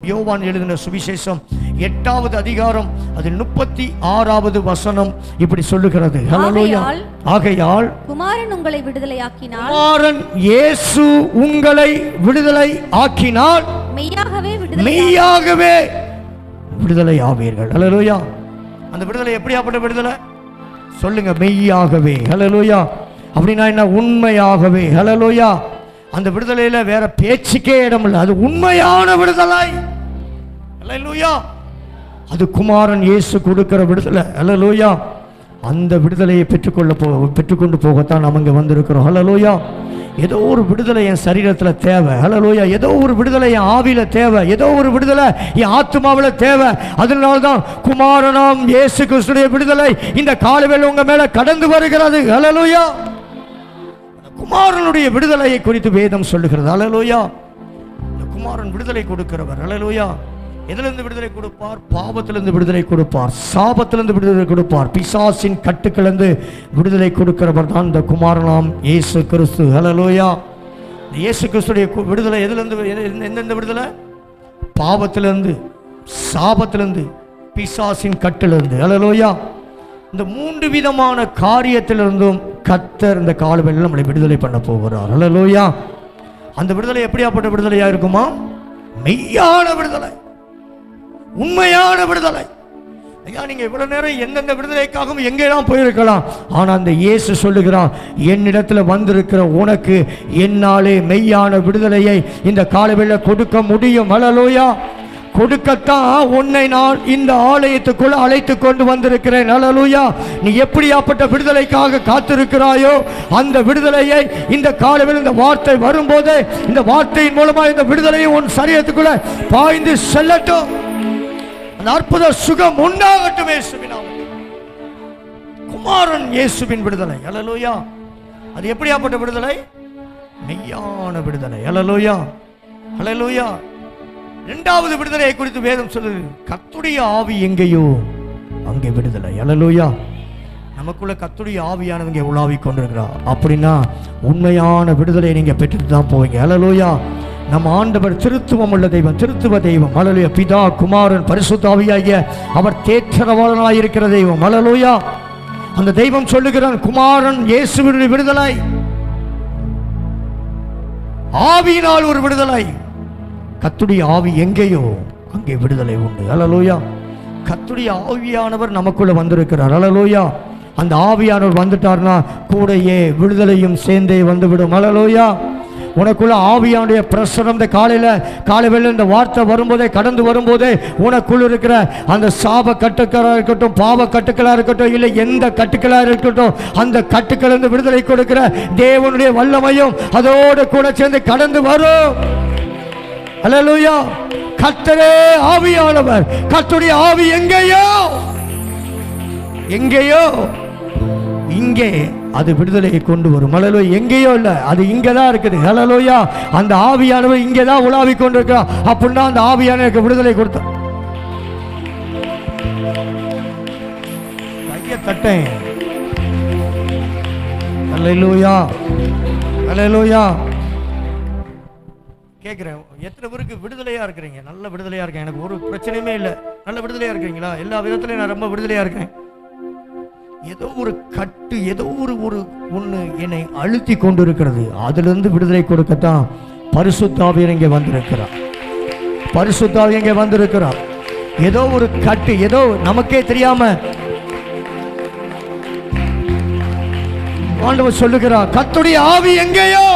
யோவான் எழுதின சுவிசேஷம் 8வது அதிகாரம் அதில் 36வது வசனம் இப்படி சொல்லுகிறது. ஆகையால் குமாரன் உங்களை விடுதலையாக்கினால், குமாரன் இயேசு உங்களை விடுதலை ஆக்கினால் மெய்யாகவே விடுதலை ஆவீர்கள். ஹல்லேலூயா. அந்த விடுதலை எப்படியாப்பட்ட விடுதலை சொல்லுங்க? மெய்யாகவே. ஹல்லேலூயா. அப்படின்னா என்ன? உண்மையாகவே. ஹல்லேலூயா. அந்த விடுதலையில வேற பேச்சுக்கே இடம் இல்லை. அது உண்மையான விடுதலை. ஹல்லேலூயா. அது குமாரன் இயேசு கொடுக்கிற விடுதலை. ஹல்லேலூயா. அந்த விடுதலையை பெற்றுக்கொண்டு போகத்தான் நம்ம இங்க வந்திருக்கிறோம். ஹல்லேலூயா. ஏதோ ஒரு விடுதலை என் சரீரத்தில் தேவை. ஹல்லேலூயா. ஏதோ ஒரு விடுதலை என் ஆவியில தேவை. ஏதோ ஒரு விடுதலை என் ஆத்மாவில் தேவை. அதனால்தான் குமாரனாம் இயேசு கிறிஸ்துடைய விடுதலை இந்த காலவேளை உங்க மேல கடந்து வருகிறது. ஹல்லேலூயா. குமாரனுடைய விடுதலையை குறித்து வேதம் சொல்லுகிறது. ஹல்லேலூயா. இந்த குமாரன் விடுதலை கொடுக்கிறவர். ஹல்லேலூயா. எதிலிருந்து விடுதலை கொடுப்பார்? பாவத்திலிருந்து விடுதலை கொடுப்பார், சாபத்திலிருந்து விடுதலை கொடுப்பார், பிசாசின் கட்டுக்களிலிருந்து விடுதலை கொடுக்கிறவர் தான் இந்த குமாரனாம் இயேசு கிறிஸ்து. ஹல்லேலூயா. இயேசு கிறிஸ்துடைய விடுதலை எதிலிருந்து? எந்தெந்த விடுதலை? பாவத்திலிருந்து, சாபத்திலிருந்து, பிசாசின் கட்டிலிருந்து. ஹல்லேலூயா. இந்த 3 விதமான காரியத்திலிருந்தும் கர்த்தர் இந்த காலவேளையில் நம்மளை விடுதலை பண்ண போகிறார். ஹல்லேலூயா. அந்த விடுதலை எப்படியாப்பட்ட விடுதலையா இருக்குமா? மெய்யான விடுதலை, உண்மையான விடுதலை. ஐயா, நீங்க இவ்வளவு நேரம் எந்தெந்த விடுதலைக்காகவும் எங்கெல்லாம் போயிருக்கலாம். ஆனா அந்த இயேசு சொல்லுகிறான், என்னிடத்துல வந்திருக்கிற உனக்கு என்னாலே மெய்யான விடுதலையை இந்த காலவேளையில் கொடுக்க முடியும். ஹல்லேலூயா. கொடுக்கத்தான் உன்னை நான் இந்த ஆலயத்துக்குள்ள அழைத்து கொண்டு வந்திருக்கிறேன். ஹல்லேலூயா. நீ எப்படியாப்பட்ட விடுதலைக்காக காத்திருக்கிறாயோ அந்த விடுதலையை இந்த காலவேளையில் இந்த வார்த்தை வரும்போது இந்த வார்த்தையின் மூலமா இந்த விடுதலையை உன் சரீரத்துக்குள்ள பாய்ந்து செல்லட்டும். அந்த அற்புத சுகம் உண்டாகட்டும். குமாரன் இயேசுவின் விடுதலை. ஹல்லேலூயா. அது எப்படியாப்பட்ட விடுதலை? மெய்யான விடுதலை. ஹல்லேலூயா. ஹல்லேலூயா. 2வது விடுதலையை குறித்து வேதம் சொல்லுது, கர்த்தருடைய ஆவி எங்கேயோ அங்கே விடுதலை. ஹல்லேலூயா. நமக்குள்ள கர்த்தருடைய ஆவியானவங்க உலாவிக் கொண்டிருக்கிறார். அப்படின்னா உண்மையான விடுதலையை நீங்க பெற்றுட்டு தான் போவீங்க. ஹல்லேலூயா. நம்ம ஆண்டவர் திருத்துவம் உள்ள தெய்வம், திருத்துவ தெய்வம். ஹல்லேலூயா. பிதா, குமாரன், பரிசுத்த ஆவியாகிய அவர் தேற்றரவாளனாய் இருக்கிற தெய்வம். ஹல்லேலூயா. அந்த தெய்வம் சொல்லுகிறான், குமாரன் இயேசுவினுடைய விடுதலை, ஆவியினால் ஒரு விடுதலை. கர்த்தருடைய ஆவி எங்கேயோ அங்கே விடுதலை உண்டு. ஹல்லேலூயா. கர்த்தருடைய ஆவியானவர் நமக்குள்ள வந்திருக்கிறார். ஹல்லேலூயா. அந்த ஆவியானவர் வந்துட்டார்னா கூடயே விடுதலையும் சேர்ந்தே வந்துவிடும். ஹல்லேலூயா. உனக்குள்ள ஆவியானுடைய பிரசனம் இந்த காலைவேளை இந்த வார்த்தை வரும்போதே, கடந்து வரும்போதே உனக்குள்ள இருக்கிற அந்த சாப கட்டுக்களாக இருக்கட்டும், பாவ கட்டுக்களாக இருக்கட்டும், இல்லை எந்த கட்டுக்களாக இருக்கட்டும், அந்த கட்டுக்கள் இருந்து விடுதலை கொடுக்கிற தேவனுடைய வல்லமையும் அதோடு கூட சேர்ந்து கடந்து வரும். ஹல்லேலூயா. கர்த்தரே ஆவியானவர். கர்த்தருடைய ஆவி எங்கேயோ இங்கே அது விடுதலையை கொண்டு வரும். ஹல்லேலூயா. எங்கேயோ இல்லை, அது இங்கதான் இருக்குது. ஹல்லேலூயா. அந்த ஆவியானவர் இங்கேதான் உலாவி கொண்டிருக்கிறார். அப்படின்னா அந்த ஆவியானவருக்கு விடுதலை கொடுத்த கையை தட்டேன். ஹல்லேலூயா. ஹல்லேலூயா. கேட்குறேன், எத்தனை பேருக்கு விடுதலையா இருக்கிறீங்க? நல்ல விடுதலையா இருக்கேன், எனக்கு ஒரு பிரச்சனையுமே இல்லை. நல்ல விடுதலையா இருக்கிறீங்களா? எல்லா விதத்திலையும் நான் ரொம்ப விடுதலையா இருக்கேன். ஏதோ ஒரு கட்டு, ஏதோ ஒரு ஒண்ணு என்னை அழுத்தி கொண்டு இருக்கிறது. அதிலிருந்து விடுதலை கொடுக்கத்தான் பரிசுத்த ஆவியானவர் இங்கே வந்திருக்கிறார். பரிசுத்த ஆவியானவர் இங்கே வந்திருக்கிறார். ஏதோ ஒரு கட்டு, ஏதோ நமக்கே தெரியாம ஆண்டவர் சொல்லுகிறார், கர்த்தருடைய ஆவி எங்கேயோ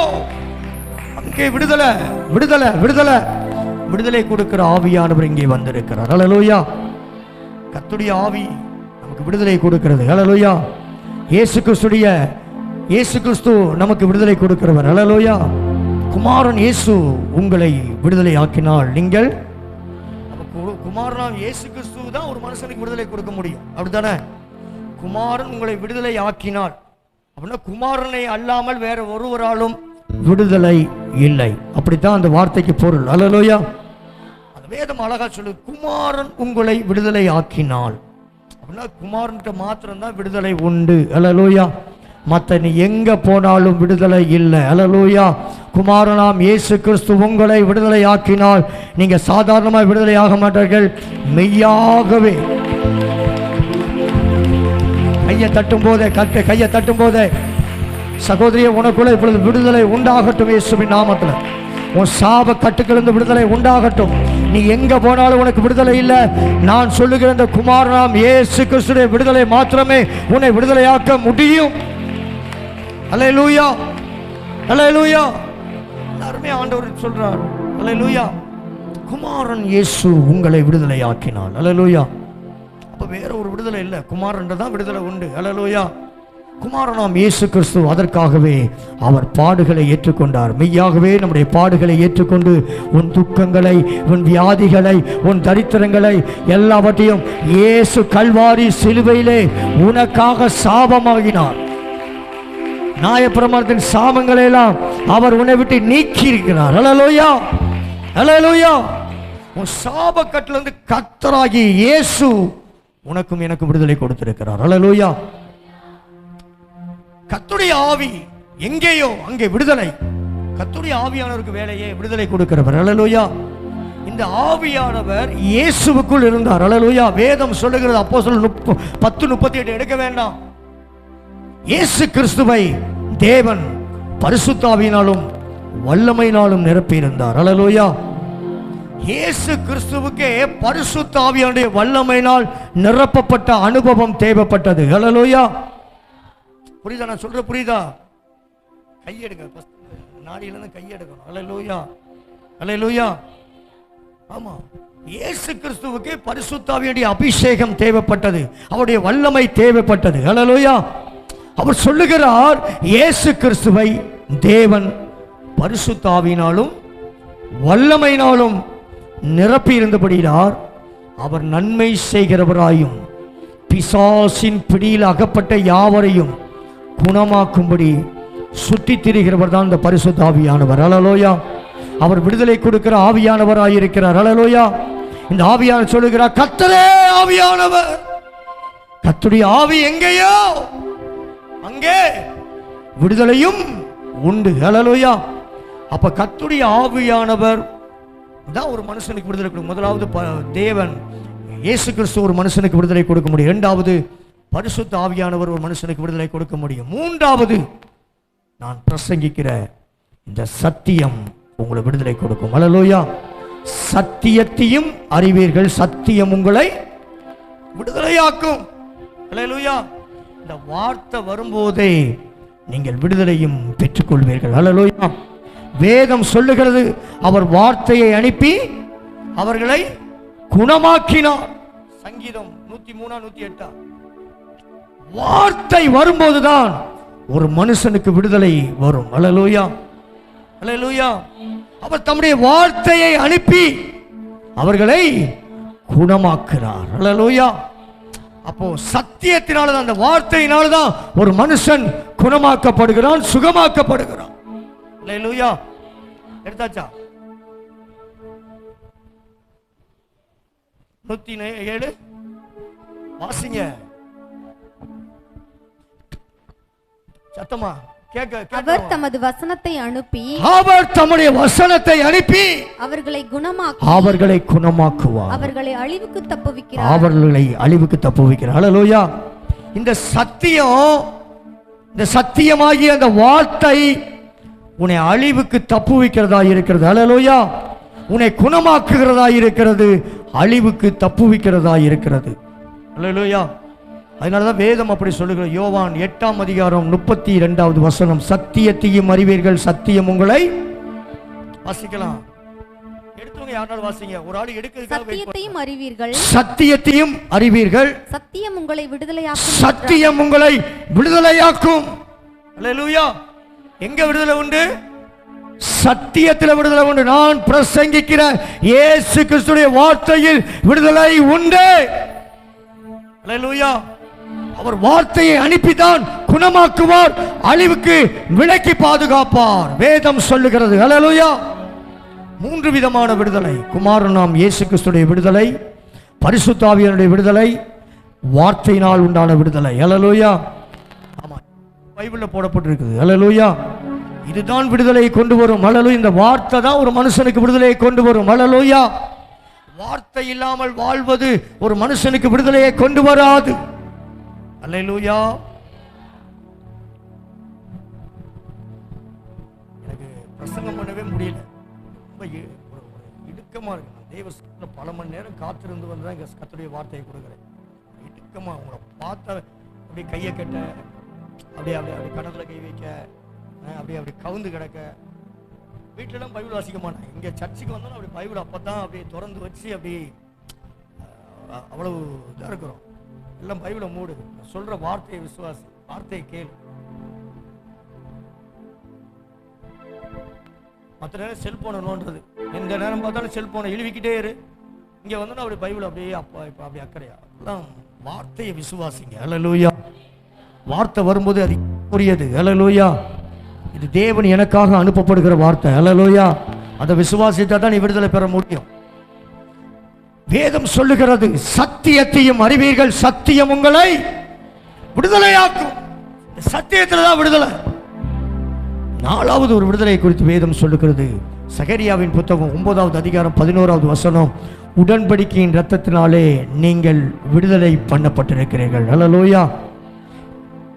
அங்கே விடுதலை, விடுதலை, விடுதலை, விடுதலை கொடுக்கிற ஆவியானவர் இங்கே வந்திருக்கிறார். ஹல்லேலூயா. கர்த்தருடைய ஆவி நமக்கு விடுதலை கொடுக்கிறது. ஹல்லேலூயா. இயேசு கிறிஸ்து நமக்கு விடுதலை கொடுக்கிறவர். ஹல்லேலூயா. குமாரன் இயேசு உங்களை விடுதலை ஆக்கினால் நீங்கள், குமாரன் இயேசு கிறிஸ்து தான் ஒரு மனுஷனுக்கு விடுதலை கொடுக்க முடியும். அப்படித்தானே? குமாரன் உங்களை விடுதலை ஆக்கினால் அப்படின்னா குமாரனை அல்லாமல் வேற ஒருவராலும் விடுதலை இல்லை. அப்படித்தான் அந்த வார்த்தைக்கு பொருள். ஹல்லேலூயா. அந்த வேதம் அழகா சொல்லு, குமாரன் உங்களை விடுதலை ஆக்கினால் அப்படின்னா குமாரன்கிட்ட மாத்திரம் தான் விடுதலை உண்டு. ஹல்லேலூயா. மற்ற நீ எங்க போனாலும் விடுதலை இல்லை. அல்லேலூயா. குமாரனாம் இயேசு கிறிஸ்து உங்களை விடுதலை ஆக்கினால் நீங்க சாதாரணமாக விடுதலை ஆக மாட்டார்கள், மெய்யாகவே. கையை தட்டும் போதே கையை தட்டும் போதே சகோதரியே, உனக்குள்ள இப்பொழுது விடுதலை உண்டாகட்டும் இயேசுவின் நாமத்தில். உன் சாப கட்டுக்களிலிருந்து விடுதலை உண்டாகட்டும். நீ எங்க போனாலும் உனக்கு விடுதலை இல்லை. நான் சொல்லுகிற இந்த குமாரனாம் இயேசு கிறிஸ்துவின் விடுதலை மாத்திரமே உன்னை விடுதலையாக்க முடியும். அல்லேலூயா, அல்லேலூயா. எல்லாருமே ஆண்டவர் சொல்றார். அல்லேலூயா. குமாரன் இயேசு உங்களை விடுதலை ஆக்கினார். அல்லேலூயா. அப்ப வேற ஒரு விடுதலை இல்லை, குமாரன் தான் விடுதலை உண்டு. அல்லேலூயா. குமாரனாம் இயேசு கிறிஸ்து அதற்காகவே அவர் பாடுகளை ஏற்றுக்கொண்டார். மெய்யாகவே நம்முடைய பாடுகளை ஏற்றுக்கொண்டு உன் துக்கங்களை, உன் வியாதிகளை, உன் தரித்திரங்களை எல்லாவற்றையும் இயேசு கல்வாரி சிலுவையிலே உனக்காக சாபமாகினார். நியாயப்பிரமாணத்தின் சாபங்களை எல்லாம் அவர் உன்னை விட்டு நீக்கி இருக்கிறார். அல்லேலூயா, அல்லேலூயா. உன் சாபக்கட்டிலிருந்து கர்த்தராகி இயேசு உனக்கும் எனக்கும் விடுதலை கொடுத்திருக்கிறார். அல்லேலூயா. கர்த்தருடைய ஆவி எங்கேயோ அங்கே விடுதலை. கர்த்தருடைய ஆவியானவருக்கு வேலையே விடுதலை கொடுக்கிறவர். அல்லேலூயா. இந்த ஆவியானவர் இயேசுவுக்குள் இருந்தார். அல்லேலூயா. வேதம் சொல்லுகிறது, அப்போஸ்தலர் 10:38 எடுக்க வேண்டாம். இயேசு கிறிஸ்துவை தேவன் பரிசுத்த ஆவியினாலும் வல்லமையினாலும் நிரப்பி இருந்தார். அல்லேலூயா. இயேசு கிறிஸ்துவுக்கே பரிசுத்த ஆவியானுடைய வல்லமையினால் நிரப்பப்பட்ட அனுபவம் தேவைப்பட்டது. அல்லேலூயா. புரியுதா நான் சொல்ற? புரியுதா? கையெடுங்க, நாடியில கையெடுக்கணும். அல்லேலூயா, அல்லேலூயா. ஆமா, இயேசு கிறிஸ்துவுக்கு பரிசுத்த ஆவியுடைய அபிஷேகம் தேவைப்பட்டது, அவருடைய வல்லமை தேவைப்பட்டது. அல்லேலூயா. அவர் சொல்லுகிறார், இயேசு கிறிஸ்துவை தேவன் பரிசுத்த ஆவியினாலும் வல்லமையினாலும் நிரப்பி இருந்தபடியார் அவர் நன்மை செய்கிறவராயும் பிசாசின் பிடியில் அகப்பட்ட யாவரையும் குணமாக்கும்படி சுற்றி திரிகிறவர் தான் இந்த பரிசுத்த ஆவியானவர். அல்லேலூயா. அவர் விடுதலை கொடுக்கிற ஆவியானவராயிருக்கிறார். அல்லேலூயா. இந்த ஆவியானவர் சொல்லுகிறார், கர்த்தரே ஆவியானவர். கர்த்தருடைய ஆவி எங்கேயோ அங்கே விடுதலையும் உண்டு. அல்லேலூயா. அப்ப கர்த்தருடைய ஆவியானவர் தான் ஒரு மனுஷனுக்கு விடுதலை கொடுக்கும். முதலாவது தேவன் இயேசு கிறிஸ்து ஒரு மனுஷனுக்கு விடுதலை கொடுக்க முடியும். இரண்டாவது பரிசுத்த ஆவியானவர் ஒரு மனுஷனுக்கு விடுதலை கொடுக்க முடியும். மூன்றாவது நான் பிரசங்கிக்கிற இந்த சத்தியம் உங்களை விடுதலை கொடுக்கும். அல்லேலூயா. சத்தியத்தையும் அறிவீர்கள், சத்தியம் உங்களை விடுதலையாக்கும். அல்லேலூயா. இந்த வார்த்தை வரும்போதே நீங்கள் விடுதலையும் பெற்றுக்கொள்வீர்கள். அல்லேலூயா. வேதம் சொல்லுகிறது, அவர் வார்த்தையை அனுப்பி அவர்களை குணமாக்கினார். சங்கீதம் 103-108. வார்த்தை வரும்போதுதான் ஒரு மனுஷனுக்கு விடுதலை வரும். அல்லேலூயா, அல்லேலூயா. அவர் தம்முடைய வார்த்தையை அனுப்பி அவர்களை குணமாக்குறார். அல்லேலூயா. அப்போ சத்தியத்தினாலதான், அந்த வார்த்தையினால்தான் ஒரு மனுஷன் குணமாக்கப்படுகிறான், சுகமாக்கப்படுகிறான். அல்லேலூயா. எடுத்தாச்சா? 107 வாசிங்க சத்தமா. அவர் தமது வசனத்தை அனுப்பி, அவர் தம்முடைய வசனத்தை அனுப்பி அவர்களை குணமாக்குவார். அவர்களை அழிவுக்கு தப்புவிக்கிறார். அவர்களை அழிவுக்கு தப்புவிக்கிறார். அல்லேலூயா. இந்த சத்தியம், இந்த சத்தியமாகிய அந்த வார்த்தை உன்னை அழிவுக்கு தப்புவிக்கிறதா இருக்கிறது. அல்லேலூயா. உன்னை குணமாக்குகிறதா இருக்கிறது, அழிவுக்கு தப்புவிக்கிறதா இருக்கிறது. அல்லேலூயா. அதனாலதான் வேதம் அப்படி சொல்லுகிறது. யோவான் 8:32 சத்தியத்தையும் அறிவீர்கள், சத்தியம் உங்களை, வாசிக்கலாம், எடுத்துங்க, யாராலும் வாசிங்க. ஒரு ஆள் எடுக்கிறதுக்காக சத்தியத்தையும் அறிவீர்கள், சத்தியத்தையும் அறிவீர்கள், சத்தியம் உங்களை விடுதலையாக்கும், சத்தியம் உங்களை விடுதலையாக்கும். அல்லேலூயா. எங்க விடுதலை உண்டு? சத்தியத்தில் விடுதலை உண்டு. நான் பிரசங்கிக்கிற இயேசு கிறிஸ்துவின் வார்த்தையில் விடுதலை உண்டு. அல்லேலூயா. அவர் வார்த்தையை அனுப்பித்தான் குணமாக்குவார், அழிவுக்கு விலக்கி பாதுகாப்பார். வேதம் சொல்லுகிறது. அல்லேலூயா. 3 விதமான விடுதலை. குமாரனாம் இயேசு கிறிஸ்துவின் விடுதலை, பரிசுத்த ஆவியானுடைய விடுதலை, வார்த்தையினால் உண்டான விடுதலை. அல்லேலூயா. ஆமா. பைபிள்ல போடப்பட்டிருக்குது. அல்லேலூயா. இதுதான் விடுதலையை கொண்டு வரும். அல்லேலூயா. இந்த வார்த்தை தான் ஒரு மனுஷனுக்கு விடுதலையை கொண்டு வரும். அல்லேலூயா. வார்த்தை இல்லாமல் வாழ்வது ஒரு மனுஷனுக்கு விடுதலையை கொண்டு வராது. அல்லேலூயா. எனக்கு பிரசங்கம் பண்ணவே முடியல, ரொம்ப இடுக்கமா இருக்கு. நான் தேவ சமூகத்துல பல மணி நேரம் காத்திருந்து வந்து தான் கர்த்தருடைய வார்த்தையை கொடுக்குறேன். இடுக்கமா உங்களை பார்த்த அப்படியே கையை கட்ட, அப்படியே அப்படியே அப்படி கடத்துல கை வைக்க, அப்படியே அப்படி கவுந்து கிடக்க. வீட்டிலலாம் பைபிள் வாசிக்க மாட்டேன். இங்கே சர்ச்சுக்கு வந்தாலும் அப்படி பைபிள் அப்போ தான் அப்படியே திறந்து வச்சு அப்படி அவ்வளவு இதாக இருக்கிறோம். எல்லாம் பைபிளை மூடு, சொல்கிற வார்த்தையை விசுவாசி, வார்த்தையை கேளு. மற்ற நேரம் செல்ஃபோனை நோண்டுறது, எந்த நேரம் பார்த்தாலும் செல்ஃபோனை இழுவிக்கிட்டே இரு. இங்கே வந்தோன்னா அப்படி பைபிள் அப்படியே அப்பா இப்போ அப்படி அக்கறையா. எல்லாம் வார்த்தையை விசுவாசிங்க. அல்லேலூயா. வார்த்தை வரும்போது அது புரியுது. அல்லேலூயா. இது தேவன் எனக்காக அனுப்பப்படுகிற வார்த்தை. அல்லேலூயா. அந்த விசுவாசித்தா தான் நீ விடுதலை பெற முடியும். வேதம் சொல்லுகிறது, சத்தியத்தையும் அறிவீர்கள், சத்தியம் உங்களை விடுதலையாக்கும். சத்தியத்தில் தான் விடுதலை. நாலாவது ஒரு விடுதலை குறித்து வேதம் சொல்லுகிறது. சகரியாவின் புத்தகம் 9வது அதிகாரம் 11வது வசனம். உடன்படிக்கையின் இரத்தத்தினாலே நீங்கள் விடுதலை பண்ணப்பட்டிருக்கிறீர்கள். அல்லேலூயா.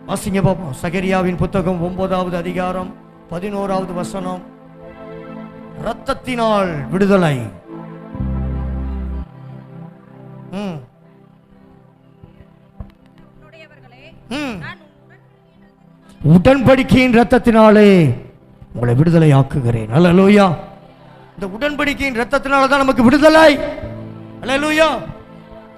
வாசிங்க பாப்போம். சகரியாவின் புத்தகம் 9வது அதிகாரம் 11வது வசனம். இரத்தத்தினால் விடுதலை. உடன்படிக்கையின் இரத்தத்தினாலே உங்களை விடுதலை ஆக்குகிறேன். அல்லேலூயா. இந்த உடன்படிக்கையின் இரத்தத்தினால தான் நமக்கு விடுதலை. அல்லேலூயா.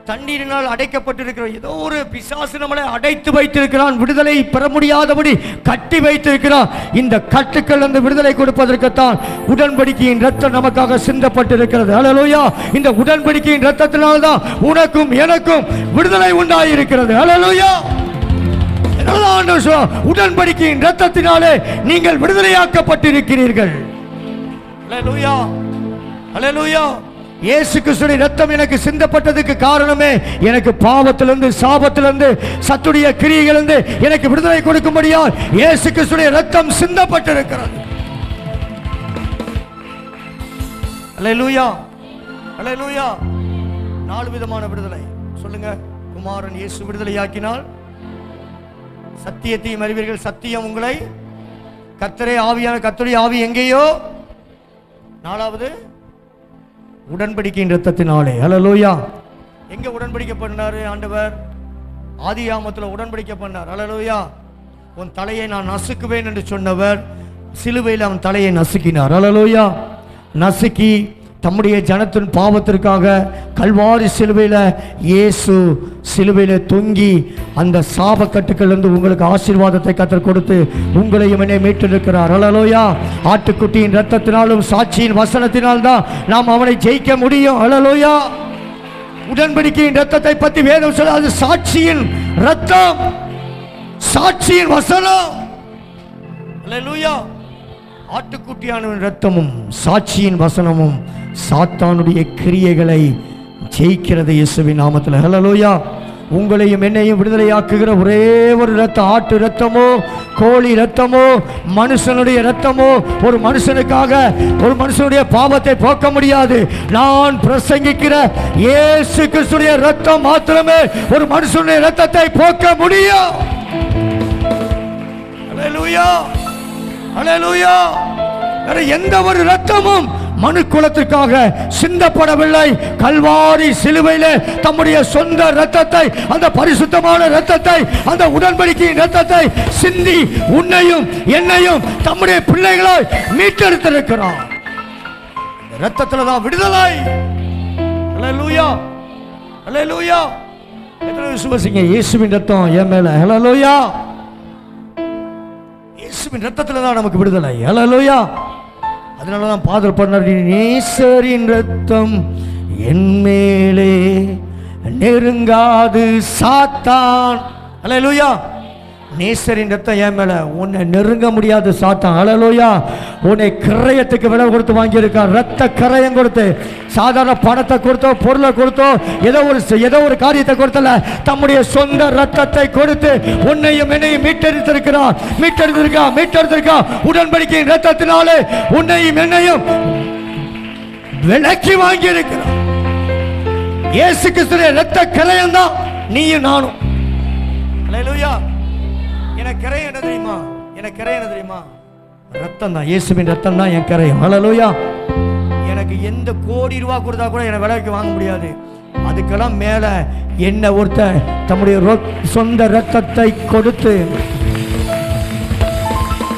தண்ணீரினால் அடைக்கப்பட்டிருக்கிற ஏதோ ஒரு பிசாசு நம்மளை அடைத்து வைத்திருக்கிறான், விடுதலை பெற முடியாதபடி கட்டி வைத்திருக்கிறான். இந்த கட்டுக்கள் அந்த விடுதலை கொடுப்பதற்குத்தான் உடன்படிக்கையின் ரத்தம் நமக்காக சிந்தப்பட்டிருக்கிறது. அல்லேலூயா. இந்த உடன்படிக்கையின் ரத்தத்தினால்தான் உனக்கும் எனக்கும் விடுதலை உண்டாயிருக்கிறது. அல்லேலூயா. உடன்படிக்கையின் ரத்தத்தினாலே நீங்கள் விடுதலையாக்கப்பட்டிருக்கிறீர்கள். அல்லேலூயா. அல்லேலூயா. இயேசு கிறிஸ்துவின் ரத்தம் எனக்கு சிந்தப்பட்டதுக்கு காரணமே எனக்கு பாவத்திலிருந்து, சாபத்திலிருந்து, சத்துடைய கிரியைகளிலிருந்து எனக்கு விடுதலை கொடுக்கும்படியா இயேசு கிறிஸ்துவின் ரத்தம் சிந்தப்பட்டிருக்கிறது. அல்லேலூயா. அல்லேலூயா. 4 விதமான விடுதலை சொல்லுங்க. குமாரன் இயேசு விடுதலையாக்கினால் சத்தியத்தையும் அறிவீர்கள், சத்தியம் உங்களை. கர்த்தரே ஆவியான கர்த்தருடைய ஆவி எங்கேயோ. 4வது உடன்படிக்கையின் இரத்தத்தினாலே. அல்லேலூயா. எங்க உடன்படிக்கை பண்ணாரு ஆண்டவர்? ஆதியாகமத்தில் உடன்படிக்கை பண்ணார். அல்லேலூயா. உன் தலையை நான் நசுக்குவேன் என்று சொன்னவர் சிலுவையில் அவன் தலையை நசுக்கினார். அல்லேலூயா. நசுக்கி தம்முடைய ஜனத்தின் பாவத்திற்காக கல்வாரி சிலுவையில் இயேசு சிலுவையில் தொங்கி அந்த சாபக்கட்டுக்களிலிருந்து உங்களுக்கு ஆசீர்வாதத்தை கர்த்தர் கொடுத்து உங்களையும் என்னை மீட்டிருக்கிறார். அல்லேலூயா. ஆட்டுக்குட்டியின் இரத்தத்தினாலும் சாட்சியின் வசனத்தினால் தான் நாம் அவனை ஜெயிக்க முடியும். அல்லேலூயா. உடன்படிக்கையின் இரத்தத்தை பற்றி வேதம் சொல்ல, அது சாட்சியின் இரத்தம், சாட்சியின் வசனம். அல்லேலூயா. ஆட்டுக்குட்டியானவன் இரத்தமும் சாட்சியின் வசனமும் சாத்தானுடைய கிரியைகளை ஜெயிக்கிறது இயேசுவின் நாமத்தில். அல்லேலூயா. உங்களையும் என்னையும் விடுதலையாக்குகிற ஒரே ஒரு இரத்தம், ஆட்டு இரத்தமோ கோழி இரத்தமோ மனுஷனுடைய இரத்தமோ ஒரு மனுஷனுக்காக ஒரு மனுஷனுடைய பாவத்தை போக்க முடியாது. நான் பிரசங்கிக்கிற இயேசு கிறிஸ்துவின் இரத்தம் மாத்திரமே ஒரு மனுஷனுடைய இரத்தத்தை போக்க முடியும். அல்லேலூயா. அல்லேலூயா. வேற எந்த ஒரு இரத்தமும் மனு குலத்திற்காக சிந்தப்படவில்லை. கல்வாரி சிலுவையிலே தம்முடைய சொந்த இரத்தத்தை, அந்த பரிசுத்தமான இரத்தத்தை, அந்த உடன்படிக்கையின் இரத்தத்தை சிந்தி உன்னையும் என்னையும் தம்முடைய பிள்ளைகளாய் மீட்டெடுத்திருக்கிறார். இரத்தத்துல தான் விடுதலை. அல்லேலூயா. அல்லேலூயா. எத்தனை விசுவாசிங்க இயேசுவின் இரத்தம் என் மேல? அல்லேலூயா. இயேசுவின் இரத்தத்துல தான் நமக்கு விடுதலை. அல்லேலூயா. அதனாலதான் பாதர் பண்ணார், நேசரின் இரத்தம் என் மேலே நெருங்காது சாத்தான். அல்லேலூயா. நேசரின் ரத்தம் என் மேல, உன்னை நெருங்க முடியாது சாத்தான். ஹல்லேலூயா. உன்னை கிரயத்துக்கு விலை கொடுத்து வாங்கியிருக்கான். ரத்த கிரயம் கொடுத்து, சாதாரண பணத்தை கொடுத்தோ பொருளை கொடுத்தோ ஏதோ ஒரு காரியத்தை கொடுத்தல, தம்முடைய சொந்த ரத்தத்தை கொடுத்து உன்னையும் என்னையும் மீட்டெடுத்திருக்கான். உடன்படிக்கையின் ரத்தத்தினாலே உன்னையும் என்னையும் விலக்கி வாங்கி இருக்கிறான். இயேசு கிறிஸ்துவின் ரத்த கிரயம் தான் நீயும் நானும். ஹல்லேலூயா. எனக்கு கிரயம் என்ன தெரியுமா? ரத்தம் தான். இயேசுவின் ரத்தம் தான் என் கிரயம். ஹல்லேலூயா. எனக்கு எந்த கோடி ரூபாய் கொடுத்தா கூட என்னை விலைக்கு வாங்க முடியாது. அதுக்கெல்லாம் மேல என்ன ஒருத்தர் தம்முடைய சொந்த ரத்தத்தை கொடுத்து,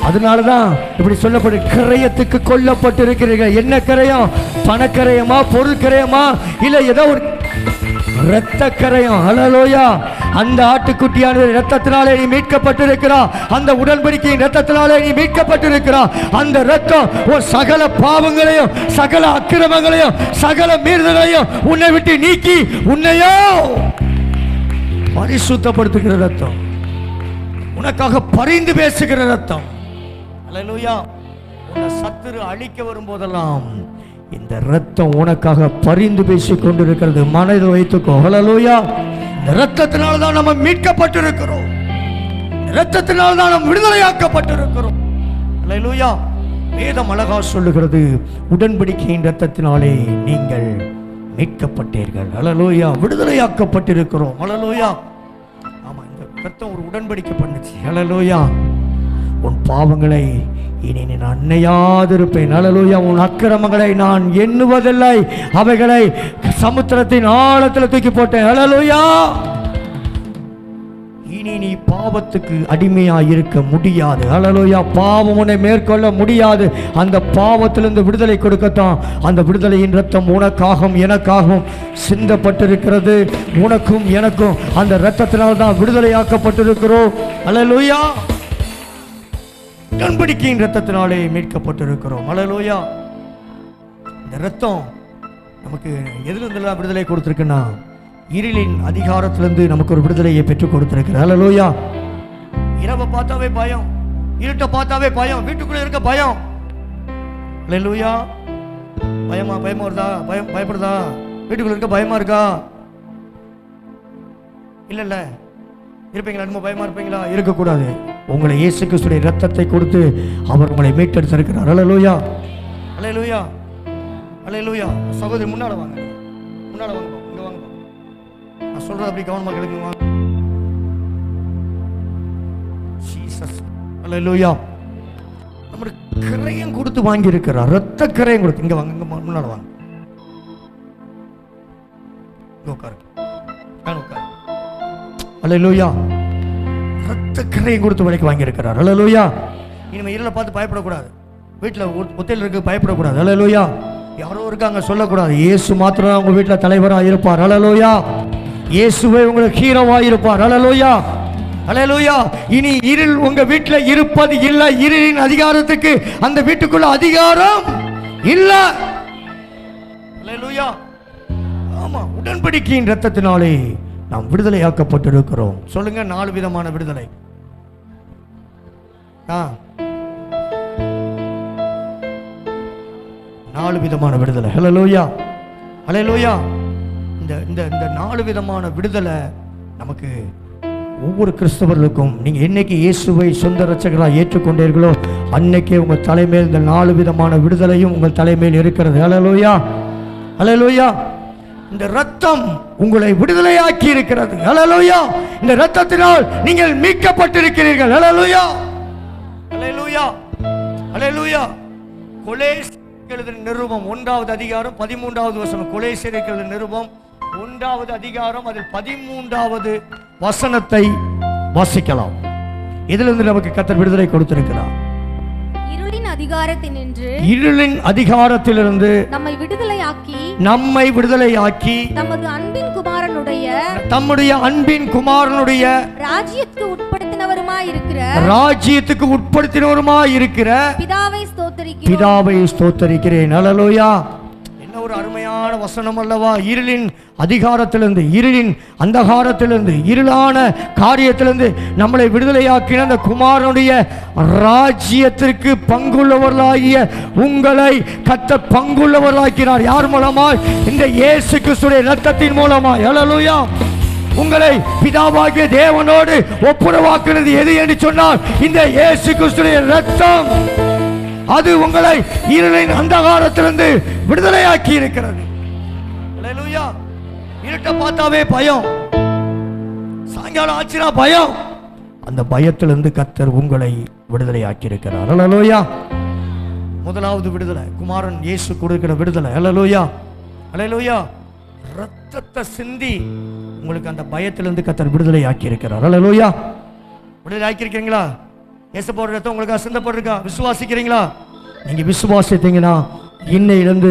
அதனாலதான் இப்படி சொல்லப்படு, கிரயத்துக்கு கொல்லப்பட்டு இருக்கிறீர்கள். என்ன கிரயம்? பணக்கிரயமா, பொருள் கிரயமா, இல்ல ஏதோ ஒரு இரத்த கரையம். ஹல்லேலூயா. அந்த ஆட்டுக்குட்டியானது இரத்தத்தினாலே நீ மீட்கப்பட்டிருக்கிறாய். அந்த உடன்படிக்கையின் இரத்தத்தினாலே நீ மீட்கப்பட்டிருக்கிறாய். அந்த இரத்தம் ஒரு சகல பாவங்களையும், சகல அக்கிரமங்களையும், சகல மீறுதலையும் உன்னை விட்டு நீக்கி உன்னையோ பரிசுத்தப்படுத்துகிற இரத்தம், உனக்காக பரிந்து பேசுகிற இரத்தம். ஹல்லேலூயா. உன்னை சத்துரு அழிக்க வரும்போதெல்லாம் இந்த இரத்தம் உனக்காக பரிந்து பேசிக் கொண்டிருக்கிறது. மனதில் வைத்துக்கோ. ஹல்லேலூயா. இந்த இரத்தத்தினால தான் நம்ம மீட்கப்பட்டிருக்கிறோம். இரத்தத்தினால தான் நாம் விடுதலையாக்கப்பட்டிருக்கிறோம். ஹல்லேலூயா. வேதம் அழகா சொல்லுகிறது, உடன்படிக்கையின் இரத்தத்தினாலே நீங்கள் மீட்கப்பட்டீர்கள். ஹல்லேலூயா. விடுதலையாக்கப்பட்டிருக்கிறோம். ஹல்லேலூயா. ஆமா, இந்த இரத்தம் ஒரு உடன்படிக்கை பண்ணுச்சு. ஹல்லேலூயா. உன் பாவங்களை இனி நான் அன்னையாதிருப்பேன். ஹல்லேலூயா. உன் அக்கிரமங்களை நான் எண்ணுவதில்லை, அவைகளை சமுத்திரத்தின் ஆழத்தில் தூக்கி போட்டேன். ஹல்லேலூயா. இனி நீ பாவத்துக்கு அடிமையாக இருக்க முடியாது. ஹல்லேலூயா. பாவம் உன்னை மேற்கொள்ள முடியாது. அந்த பாவத்திலிருந்து விடுதலை கொடுக்கத்தான் அந்த விடுதலையின் ரத்தம் உனக்காகவும் எனக்காகவும் சிந்தப்பட்டிருக்கிறது. உனக்கும் எனக்கும் அந்த இரத்தத்தினால்தான் விடுதலையாக்கப்பட்டிருக்கிறோம். ஹல்லேலூயா. உடன்படிக்கையின் இரத்தத்தினாலே மீட்கப்பட்டிருக்கிறோம். ஹல்லேலூயா. இந்த இரத்தம் நமக்கு எதிலிருந்தெல்லாம் விடுதலை கொடுத்திருக்குன்னா, இருளின் அதிகாரத்திலிருந்து நமக்கு ஒரு விடுதலையை பெற்றுக் கொடுத்திருக்கிறது. ஹல்லேலூயா. இரவை பார்த்தாவே பயம், இருட்டை பார்த்தாவே பயம், வீட்டுக்குள்ள இருக்க பயம். ஹல்லேலூயா. பயமா வருதா? பயப்படுதா? வீட்டுக்குள்ள இருக்க பயமா இருக்கா? இல்ல இருப்பீங்களா? நம்ம பயமா இருப்பீங்களா? இருக்கக்கூடாது. உங்களை இயேசு கிறிஸ்துவின் இரத்தத்தை கொடுத்து அவர் உங்களை மீட்டெடுத்திருக்கிறார். ஹல்லேலூயா. ஹல்லேலூயா. ஹல்லேலூயா. சகோதரி முன்னால வாங்க. இங்க வாங்க. நான் சொல்றது அப்படி கவனமா கேளுங்க. ஜீசஸ். ஹல்லேலூயா. நம்ம கிரயம் கொடுத்து வாங்கி இருக்கிறார். இரத்த கிரயம் கொடுத்து. இங்க வாங்க. முன்னால வாங்க. உட்காருங்க. ஹல்லேலூயா. ரத்த கிரயம் கொடுத்து விலைக்கு வாங்கி இருக்கிறார். ஹல்லேலூயா. இனிமே இருளை பார்த்து பயப்படக்கூடாது. வீட்டில் ஒத்தையில் இருக்கு பயப்படக்கூடாது. ஹல்லேலூயா. யாரோ இருக்காங்க சொல்லக்கூடாது. இயேசு மாத்திரம் உங்க வீட்டில் தலைவராக இருப்பார். ஹல்லேலூயா. இயேசுவே உங்களுக்கு ஹீரோவாக இருப்பார். ஹல்லேலூயா. ஹல்லேலூயா. இனி இருள் உங்க வீட்டில் இருப்பது இல்லை. இருளின் அதிகாரத்துக்கு அந்த வீட்டுக்குள்ள அதிகாரம் இல்லை. ஹல்லேலூயா. ஆமா, உடன்படிக்கையின் இரத்தத்தினாலே நாம் விடுதலையாக்கப்பட்டிருக்கிறோம். சொல்லுங்க, 4 விதமான விடுதலை. 4 விதமான விடுதலை. ஹல்லேலூயா. ஹல்லேலூயா. இந்த 4 விதமான விடுதலை நமக்கு ஒவ்வொரு கிறிஸ்தவர்களுக்கும், நீங்க என்னைக்கு இயேசுவை சொந்த இரட்சகராக ஏற்றுக்கொண்டீர்களோ அன்னைக்கே உங்க தலைமையில் இந்த 4 விதமான விடுதலையும் உங்கள் தலைமையில் இருக்கிறது. ஹல்லேலூயா. ஹல்லேலூயா. இந்த ரத்தம் உங்களை விடுதலையாக்கி இருக்கிறது. ஹல்லேலூயா. இந்த ரத்தத்தினால் நீங்கள் மீட்கப்பட்டிருக்கிறீர்கள். ஹல்லேலூயா. ஹல்லேலூயா. ஹல்லேலூயா. கொலேசியர் எழுதின நிருபம் 1வது அதிகாரம் 13வது வசனம். கொலேசியர் எழுதின நிருபம் 1வது அதிகாரம் அதில் 13வது வசனத்தை வாசிக்கலாம். இதிலிருந்து நமக்கு கர்த்தர் விடுதலை கொடுத்திருக்கிறார். இருளின் அதிகாரத்திலிருந்து நம்மை விடுதலையாக்கி தம்முடைய அன்பின் குமாரனுடைய ராஜ்யத்துக்கு உட்படுத்தினவருமாய் இருக்கிற பிதாவை ஸ்தோத்தரிக்கிறேன். ஹல்லேலூயா. என்ன ஒரு அருமையான அருமையான வசனம் அல்லவா? இருளின் அதிகாரத்திலிருந்து, இருளின் அந்தகாரத்திலிருந்து, இருளான காரியத்திலிருந்து நம்மளை விடுதலையாக்கின அந்த குமாரனுடைய ராஜ்யத்திற்கு பங்குள்ளவர்களாகிய உங்களை கர்த்தர் பங்குள்ளவர்களாக்கினார். யார் மூலமாய்? இந்த இயேசு கிறிஸ்துவின் இரத்தத்தின் மூலமாய். ஹல்லேலூயா. உங்களை பிதாவாகிய தேவனோடு ஒப்புரவாக்குறது எது என்று சொன்னால் இந்த இயேசு கிறிஸ்துவின் இரத்தம். அது உங்களை இருளின் அந்தகாரத்திலிருந்து விடுதலையாக்கி இருக்கிறது. ஹல்லேலூயா. இருட்டை பார்த்தாவே பயம், சாயங்காலம் ஆச்சுனா பயம். அந்த பயத்திலிருந்து கர்த்தர் உங்களை விடுதலையாக்கி இருக்கிறார். ஹல்லேலூயா. முதலாவது விடுதலை குமாரன் இயேசு கொடுக்கிற விடுதலை. ஹல்லேலூயா. ஹல்லேலூயா. ரத்தத்தை சிந்தி உங்களுக்கு அந்த பயத்திலிருந்து கர்த்தர் விடுதலையாக்கி இருக்கிறார். ஹல்லேலூயா. விடுதலை ஆக்கி இருக்கீங்களா? இயேசுவோட ரத்தம் உங்களுக்கு சிந்தப்பட்டிருக்கா? விசுவாசிக்கிறீங்களா? நீங்க விசுவாசித்தீங்கன்னா இன்னையிலிருந்து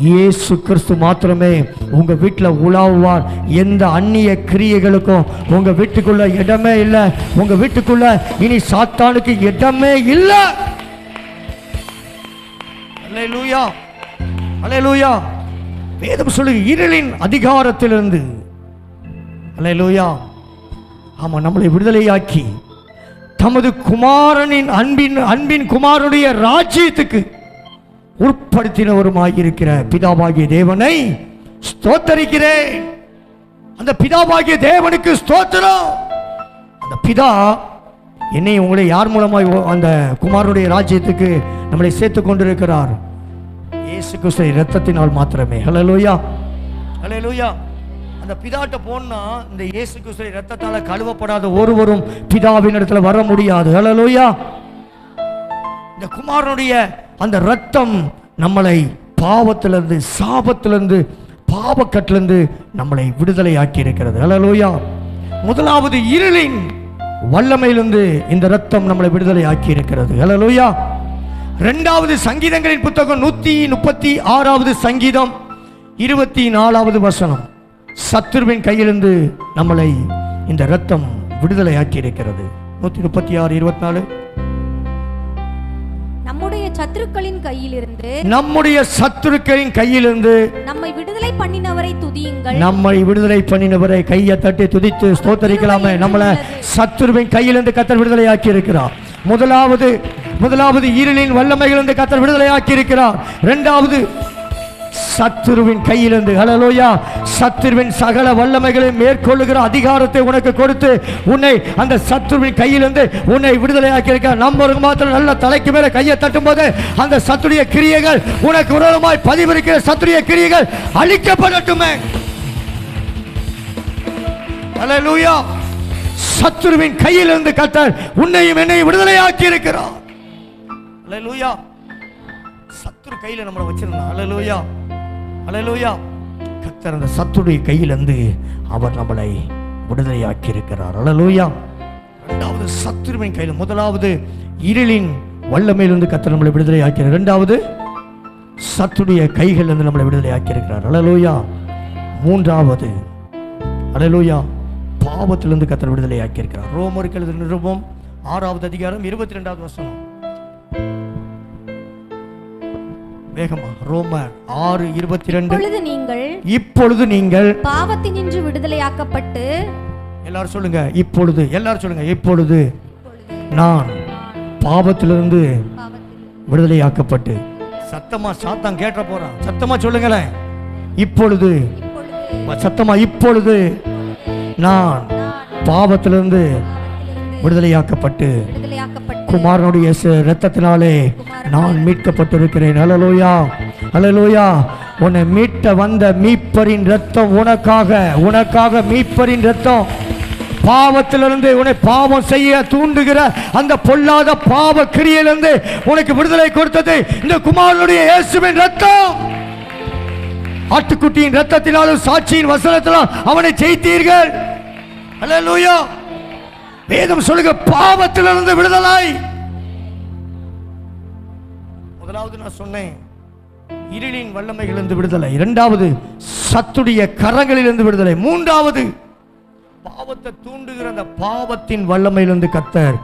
இயேசு கிறிஸ்து மாத்திரமே உங்க வீட்டில் உலாவுவார். எந்த அந்நிய கிரியைகளுக்கும் உங்க வீட்டுக்குள்ள இடமே இல்லை. உங்க வீட்டுக்குள்ள இனி சாத்தானுக்கு இடமே இல்லை. அல்லேலூயா. அல்லேலூயா. வேதம் சொல்லுங்க இருளின் அதிகாரத்திலிருந்து. அல்லேலூயா. ஆமா, நம்மளை விடுதலையாக்கி தமது குமாரனின் அன்பின் குமாரனுடைய ராஜ்யத்துக்கு உட்படுத்தினவருமாயிருக்கிற பிதாவாகிய தேவனை ஸ்தோத்தரிக்கிறேன். அந்த பிதாவாகிய தேவனுக்கு ஸ்தோத்திரம். அந்த பிதா என்னை உங்களை யார் மூலமாய் அந்த குமாரனுடைய ராஜ்யத்துக்கு நம்மளை சேர்த்து கொண்டிருக்கிறார்? இயேசு கிறிஸ்து இரத்தத்தினால் மாத்திரமே. ஹல்லேலூயா. ஹல்லேலூயா. அந்த பிதாட்ட போனா இந்த இயேசு கிறிஸ்து இரத்தத்தால கழுவப்படாத ஒருவரும் பிதாவின் இடத்துல வர முடியாது. ஹல்லேலூயா. இந்த குமாரனுடைய அந்த இரத்தம் நம்மளை பாவத்திலிருந்து, சாபத்திலிருந்து, பாவக்கட்டிலிருந்து நம்மளை விடுதலையாக்கி இருக்கிறது. ஹல்லேலூயா. முதலாவது இருளின் வல்லமையிலிருந்து இந்த இரத்தம் நம்மளை விடுதலையாக்கி இருக்கிறது. ஹல்லேலூயா. இரண்டாவது சங்கீதங்களின் புத்தகம் 136வது சங்கீதம் 24வது வசனம். சத்துருவின் கையிலிருந்து நம்மளை இந்த இரத்தம் விடுதலையாக்கி இருக்கிறது. 136:24. நம்முடைய சத்துருக்களின் கையிலிருந்து நம்மை விடுதலை பண்ணினவரை துதியுங்கள். நம்மை விடுதலை பண்ணினவரை கையை தட்டி துதித்து ஸ்தோத்தரிக்கலாமே. நம்மளை சத்துருவின் கையிலிருந்து கர்த்தர் விடுதலையாக்கி இருக்கிறார். முதலாவது இருளின் வல்லமையிலிருந்து கர்த்தர் விடுதலையாக்கி இருக்கிறார். இரண்டாவது சத்துருவின் கையிலிருந்து. ஹல்லேலூயா. சத்துருவின் சகல வல்லமைகளை மேற்கொள்ளுகிற அதிகாரத்தை உனக்கு கொடுத்து உன்னை அந்த சத்துருவின் கையிலிருந்து உன்னை விடுதலையாக்கி இருக்கிறார். நம்ம மாத்திரம் நல்ல தலைக்கு மேல கையை தட்டும் போது அந்த சத்துடைய கிரியைகள் உனக்கு விரோதமாய் பதிவிருக்கிற சத்துடைய கிரியைகள் அழிக்கப்படட்டுமே. ஹல்லேலூயா. சத்துருவின் கையிலிருந்து கர்த்தர் உன்னையும் என்னையும் விடுதலையாக்கி இருக்கிறார். ஹல்லேலூயா. சத்துரு கையில நம்மளை வச்சிருந்தா. ஹல்லேலூயா. ஹல்லேலூயா. கர்த்தர் அந்த சத்துருடைய கையிலிருந்து அவர் நம்மளை விடுதலையாக்கி இருக்கிறார். ஹல்லேலூயா. இரண்டாவது சத்துருவின் கையில், முதலாவது இருளின் வல்லமையிலிருந்து கர்த்தர் நம்மளை விடுதலையாக்கிறார். இரண்டாவது சத்துடைய கைகளிலிருந்து நம்மளை விடுதலையாக்கி இருக்கிறார். ஹல்லேலூயா. மூன்றாவது ஹல்லேலூயா பாவத்திலிருந்து கர்த்தர் விடுதலையாக்கி இருக்கிறார். ரோமருக்கு எழுதின நிருபம் 6வது அதிகாரம் 22வது வசனம். வேகமா ரோமர் 6:22. இப்பொழுது நீங்கள் பாவத்தினின்று விடுதலையாக்கப்பட்டு, எல்லாரும் சொல்லுங்க இப்பொழுது, எல்லாரும் சொல்லுங்க இப்பொழுது நான் பாவத்திலிருந்து விடுதலையாக்கப்பட்டு. சத்தமா சாத்தான் கேட்ட போறான். சத்தமா சொல்லுங்களேன். இப்பொழுது, சத்தமா இப்பொழுது நான் பாவத்திலிருந்து விடுதலையாக்கப்பட்டு குமாரனுடைய இரத்தத்தினாலே நான் மீட்கப்பட்டிருக்கிறேன். ஹல்லேலூயா. ஹல்லேலூயா. உன்னை மீட்ட வந்த மீட்பரின் இரத்தம் உனக்காக மீட்பரின் இரத்தம் பாவத்திலிருந்து உன்னை பாவம் செய்ய தூண்டுகிற அந்த பொல்லாத பாவ கிரியையிலிருந்து உனக்கு விடுதலை கொடுத்தது இந்த குமாரனுடைய இயேசுவின் இரத்தம். ஆட்டுக்குட்டியின் இரத்தத்தினாலும் சாட்சியின் வசனத்தினாலும் அவனை ஜெயித்தீர்கள். ஹல்லேலூயா. வேதம் சொல்லுங்க பாவத்திலிருந்து விடுதலை. முதலாவது நான் சொன்னேன் இருளின் வல்லமைகளிலிருந்து விடுதலை. இரண்டாவது சத்துடைய கரங்களிலிருந்து விடுதலை. மூன்றாவது பாவத்தை தூண்டுகிற அந்த பாவத்தின் வல்லமையிலிருந்து கர்த்தர்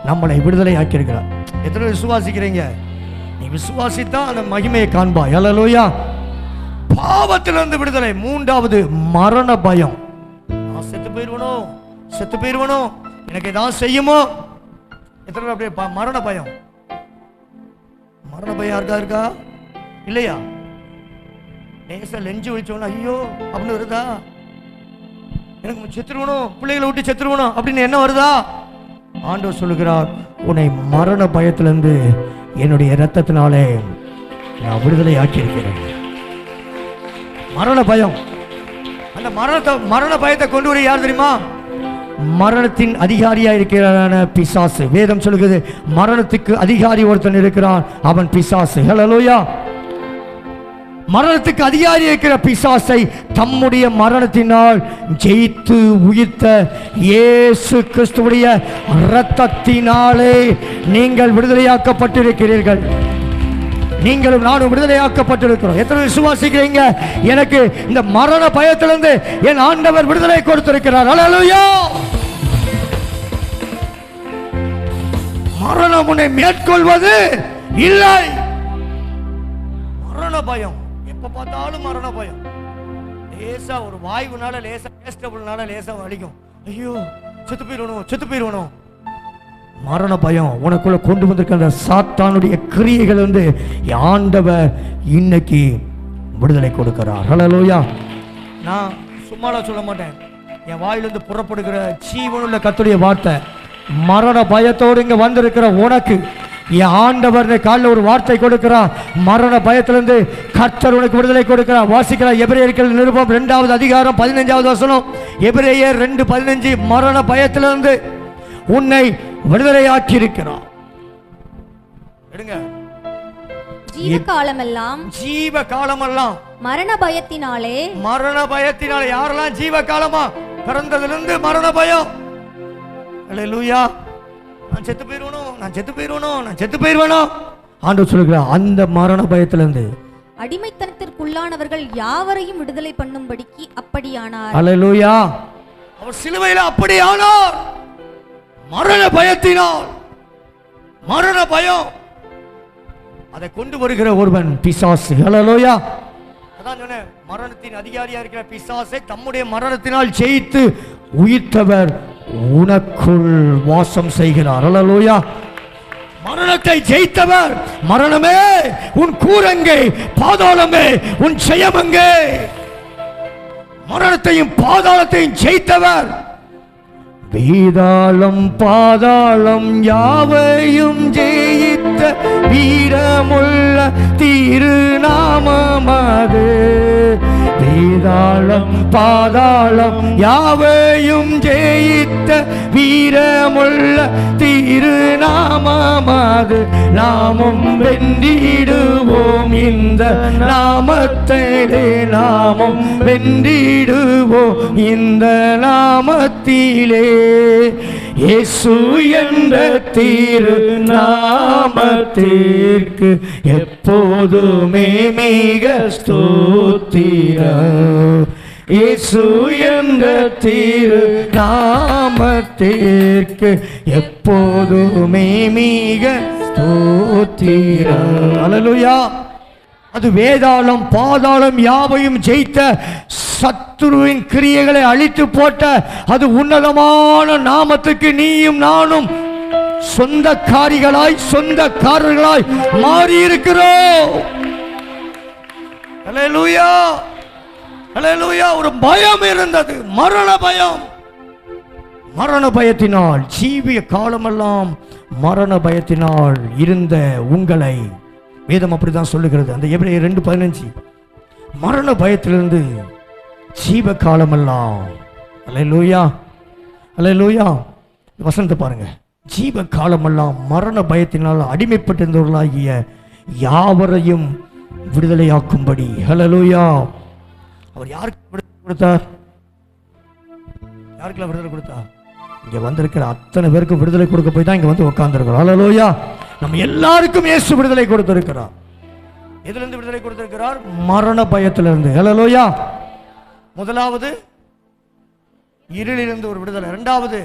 நம்மளை விடுதலை ஆக்கியிருக்கிறார். எத்தனை விசுவாசிக்கிறீங்க? நீ விசுவாசித்தா அந்த மகிமையை காண்பாய். ஹல்லேலூயா. பாவத்திலிருந்து விடுதலை. மூன்றாவது மரண பயம். நான் செத்து போயிருவனோ, எனக்கு ஏதாவது செய்யுமோ. எத்தனை பேர் அப்படியே மரண பயம் இருக்கா இல்லையா? லேசா லெஞ்சு விழிச்சோன்னா ஐயோ அப்படின்னு வருதா? எனக்கு செத்துருவணும், பிள்ளைகளை விட்டு செத்துருவணும் அப்படின்னு என்ன வருதா? ஆண்டவர் சொல்லுகிறார், உன்னை மரண பயத்திலிருந்து என்னுடைய இரத்தத்தினாலே நான் விடுதலை ஆக்கியிருக்கிறேன். மரண பயம், அந்த மரண பயத்தை கொண்டு வர யார் தெரியுமா? மரணத்தின் அதிகாரியா இருக்கிறான பிசாசு. வேதம் சொல்லுகிறது, மரணத்துக்கு அதிகாரி ஒருத்தன் இருக்கிறான், அவன் பிசாசு. ஹல்லேலூயா. மரணத்துக்கு அதிகாரி இருக்கிற பிசாசை தம்முடைய மரணத்தினால் ஜெயித்து உயிர்த்த இயேசு கிறிஸ்துவுடைய இரத்தத்தினாலே நீங்கள் விடுதலையாக்கப்பட்டிருக்கிறீர்கள். நீங்களும் நானும் விடுதலையாக்கப்பட்டிருக்கிறோம். எத்தனை விசுவாசிக்கிறீங்க? எனக்கு இந்த மரண பயத்திலிருந்து என் ஆண்டவர் விடுதலை கொடுத்திருக்கிறார். ஹல்லேலூயா. மரணம் உன்னை மேற்கொள்வது இல்லை. மரண பயம், எப்ப பார்த்தாலும் மரண பயம். லேசா ஒரு வாயுனால, லேசா வேஸ்டபிள்னால லேசா வலிக்கும். ஐயோ செத்து போயிடணும். மரண பயம் உனக்குள்ள கொண்டு வந்திருக்க அந்த சாத்தானுடைய கிரியைகள் வந்து ஆண்டவர் இன்னைக்கு விடுதலை கொடுக்கிறார். ஹல்லேலூயா. நான் சும்மாடா சொல்ல மாட்டேன். என் வாயிலிருந்து புறப்படுகிற ஜீவனுள்ள கர்த்தருடைய வார்த்தை. மரண பயத்தோடு இங்க வந்திருக்கிற உனக்கு என் ஆண்டவர் காலையில் ஒரு வார்த்தை கொடுக்கிறார். மரண பயத்திலிருந்து கர்த்தர் உனக்கு விடுதலை கொடுக்கிறார். வாசிக்கிறார் எபிரேயர்கள் நிருபம் 2வது அதிகாரம் 15வது வசனம். எபிரேயர் 2:15. மரண பயத்திலிருந்து உன்னை விடுதலையாக்கி இருக்கிறார். ஜீவ காலமெல்லாம் மரண பயத்தினாலே யாரெல்லாம் ஜீவ காலமா பிறந்ததிலிருந்து மரண பயம். அல்லேலூயா. நான் செத்து போயிருவனோ. ஆண்டவர் சொல்கிறார், அந்த மரண பயத்திலிருந்து அடிமைத்தனத்திற்குள்ளானவர்கள் யாவரையும் விடுதலை பண்ணும்படிக்கு அப்படியானார். அல்லேலூயா. அவர் சிலுவையில் அப்படியானார். மரண பயத்தினால், மரண பயம் அதை கொண்டு வருகிற ஒருவன் பிசாசு. ஹல்லேலூயா. அதான் சொன்னேன், மரணத்தின் அதிகாரியா இருக்கிற பிசாசை தம்முடைய மரணத்தினால் ஜெயித்து உயிர்த்தவர் உனக்குள் வாசம் செய்கிறார். ஹல்லேலூயா. மரணத்தை ஜெயித்தவர். மரணமே உன் கூரங்கே, பாதாளமே உன் ஜெயமங்கே. மரணத்தையும் பாதாளத்தையும் ஜெயித்தவர். வேதாளம் பாதாளம் யாவையும் ஜெயித்த வீரமுள்ள திருநாமமது. வேதாளம் பாதாளம் யாவையும் ஜெயித்த வீரமுள்ள திருநாமமது. நாமும் வென்றிடுவோம் இந்த நாமத்திலே, நாமும் வென்றிடுவோம் இந்த நாமத்திலே. இயேசு என்ற திருநாமத்திற்கு எப்போதுமே மிக ஸ்தோத்திரம். இயேசு என்ற திருநாமத்திற்கு எப்போதுமே மிக ஸ்தோத்திரம். அல்லேலூயா. அது வேதாளம் பாதாளம் யாவையும் ஜெயித்த, சத்துருவின் கிரியைகளை அழித்து போட்ட அது உன்னதமான நாமத்துக்கு நீயும் நானும் சொந்தக்காரிகளாய் சொந்தக்காரர்களாய் மாறி இருக்கிறோம். அல்லேலூயா. அல்லேலூயா. ஒரு பயம் இருந்தது, மரண பயம். மரண பயத்தினால் ஜீவிய காலமெல்லாம் மரண பயத்தினால் இருந்த உங்களை வேதம் அப்படிதான் சொல்லுகிறது. அந்த எபிரேயர் 2:15. மரண பயத்திலிருந்து ஜீவ காலமெல்லாம். அல்லேலூயா. அல்லேலூயா. வசனத்தை பாருங்க. ஜீவ காலமெல்லாம் மரண பயத்தினால் அடிமைப்பட்டிருந்தவர்களாகிய யாவரையும் விடுதலையாக்கும்படி. அல்லேலூயா. அவர் யாருக்கு விடுதலை கொடுத்தார்? யாருக்கெல்லாம் விடுதலை கொடுத்தார்? இங்க வந்திருக்கிற அத்தனை பேருக்கு விடுதலை கொடுக்க போய் தான் இங்க வந்து உட்கார்ந்துருக்கிறோம். அல்லேலூயா. நம்ம எல்லாருக்கும் இயேசு விடுதலை கொடுத்திருக்கிறார். எதிலிருந்து விடுதலை கொடுத்திருக்கிறார்? மரண பயத்திலிருந்து. அல்லேலூயா. முதலாவது இருளிலிருந்து ஒரு விடுதலை, இரண்டாவது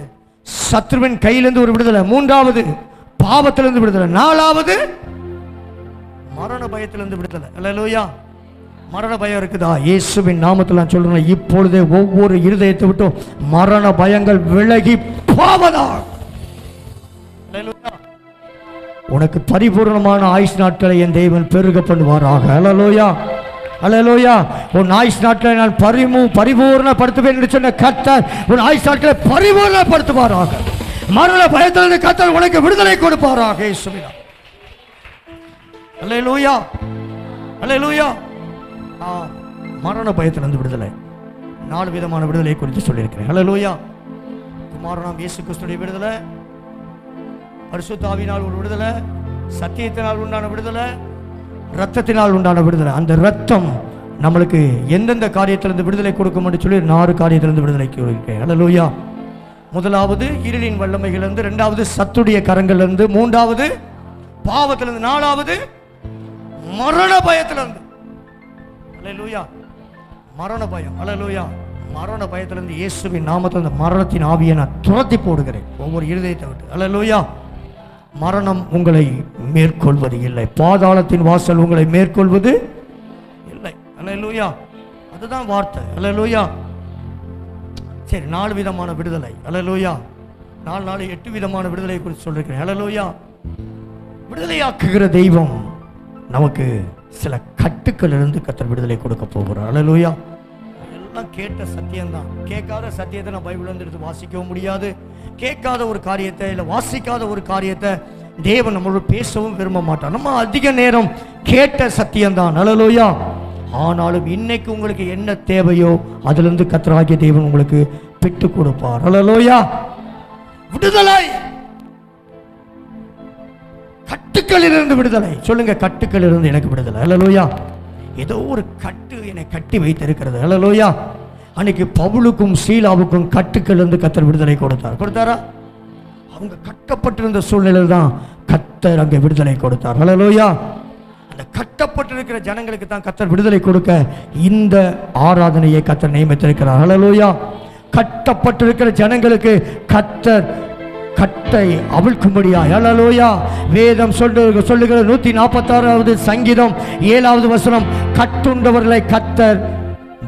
சத்ருவின் கையிலிருந்து ஒரு விடுதலை, மூன்றாவது பாவத்திலிருந்து விடுதலை, நாலாவது மரண பயத்திலிருந்து விடுதலை. அல்லேலூயா. மரண பயம் இருக்குதா? இயேசுவின் நாமத்தில் நான் சொல்றேன், இப்பொழுதே ஒவ்வொரு இருதயத்தை விட்டும் மரண பயங்கள் விலகி போவதா. உனக்கு பரிபூர்ணமான ஆயுஷ் நாட்களை என் தேவன் பெருக பண்ணுவாராக. அல்லேலூயா, அல்லேலூயா. உன் ஆயுஷ் நாட்களை நான் பரிபூர்ணப்படுத்துவேன் என்று சொன்ன கர்த்தர் உன் ஆயுஷ் நாட்களை பரிபூர்ணப்படுத்துவாராக. மரண பயத்திலிருந்து கர்த்தர் உனக்கு விடுதலை கொடுப்பாராக. இயேசுவின் நாமத்தில். அல்லேலூயா, அல்லேலூயா. மரண பயத்திலிருந்து விடுதலை, 4 விதமான விடுதலை குறித்து சொல்லியிருக்கிறேன். அல்லேலூயா. குமாரனாம் இயேசு கிறிஸ்துவின் விடுதலை, பரிசுத்த ஆவியினால் ஒரு விடுதலை, சத்தியத்தினால் உண்டான விடுதலை, இரத்தத்தினால் உண்டான விடுதலை. அந்த இரத்தம் நம்மளுக்கு எந்தெந்த காரியத்திலிருந்து விடுதலை கொடுக்கும் என்று சொல்லி 4 காரியத்திலிருந்து விடுதலை கொடுக்கிறேன். அல்லேலூயா. முதலாவது இருளின் வல்லமைகளிலிருந்து, 2வது சத்துடைய கரங்களிலிருந்து, 3வது பாவத்திலிருந்து, 4வது மரண பயத்திலிருந்து. அல்லேலூயா. மரண பயம். அல்லேலூயா. மரண பயத்திலிருந்து இயேசுவின் நாமத்தில் அந்த மரணத்தின் ஆவியை நான் துரத்தி போடுகிறேன் ஒவ்வொரு இருதயத்தை விட்டு. அல்லேலூயா. மரணம் உங்களை மேற்கொள்வது இல்லை, பாதாளத்தின் வாசல் உங்களை மேற்கொள்வது இல்லை. அல்லேலூயா. அதுதான் வார்த்தை. அல்லேலூயா. சரி, 4 விதமான விடுதலை. அல்லேலூயா. 4 8 விதமான விடுதலை குறித்து சொல்லிருக்கிறேன். அல்லேலூயா. விடுதலையாக்குகிற தெய்வம் நமக்கு சில கட்டுக்களிலிருந்து கர்த்தர் விடுதலை கொடுக்க போகிறார். அல்லேலூயா. எல்லாம் கேட்ட சத்தியம்தான். கேட்காத சத்தியத்தை நான் பைபிள் எடுத்து வாசிக்கவும் முடியாது. கேட்காத ஒரு காரியத்தை இல்லை வாசிக்காத ஒரு காரியத்தை தேவன் நம்மளோட பேசவும் விரும்ப மாட்டார். நம்ம அதிக நேரம் கேட்ட சத்தியம்தான். அல்லேலூயா. ஆனாலும் இன்னைக்கு உங்களுக்கு என்ன தேவையோ அதிலிருந்து கர்த்தராகிய தேவன் உங்களுக்கு பெற்று கொடுப்பார். அல்லேலூயா. விடுதலை, கட்டுக்களிலிருந்து விடுதலை. சொல்லுங்க, கட்டுக்களிலிருந்து எனக்கு விடுதலை. அல்லேலூயா. ஏதோ ஒரு கட்டு என்னை கட்டி வைத்திருக்கிறது. அல்லேலூயா. அன்னைக்கு பவுலுக்கும் சீலாவுக்கும் கட்டுக்களிலிருந்து கர்த்தர் விடுதலை கொடுத்தாரா? அவங்க கட்டப்பட்டிருந்த சூழ்நிலையில் தான் கர்த்தர் அங்கே விடுதலை கொடுத்தார். அல்லேலூயா. அந்த கட்டப்பட்டிருக்கிற ஜனங்களுக்கு தான் கர்த்தர் விடுதலை கொடுக்க இந்த ஆராதனையை கர்த்தர் நியமித்திருக்கிறார். அல்லேலூயா. கட்டப்பட்டிருக்கிற ஜனங்களுக்கு கர்த்தர் கட்டை அவிழ்க்கும்படியாய். அல்லேலூயா. வேதம் சொல்லுகிற 146வது சங்கீதம் 7வது வசனம், கட்டுண்டவர்களை கர்த்தர்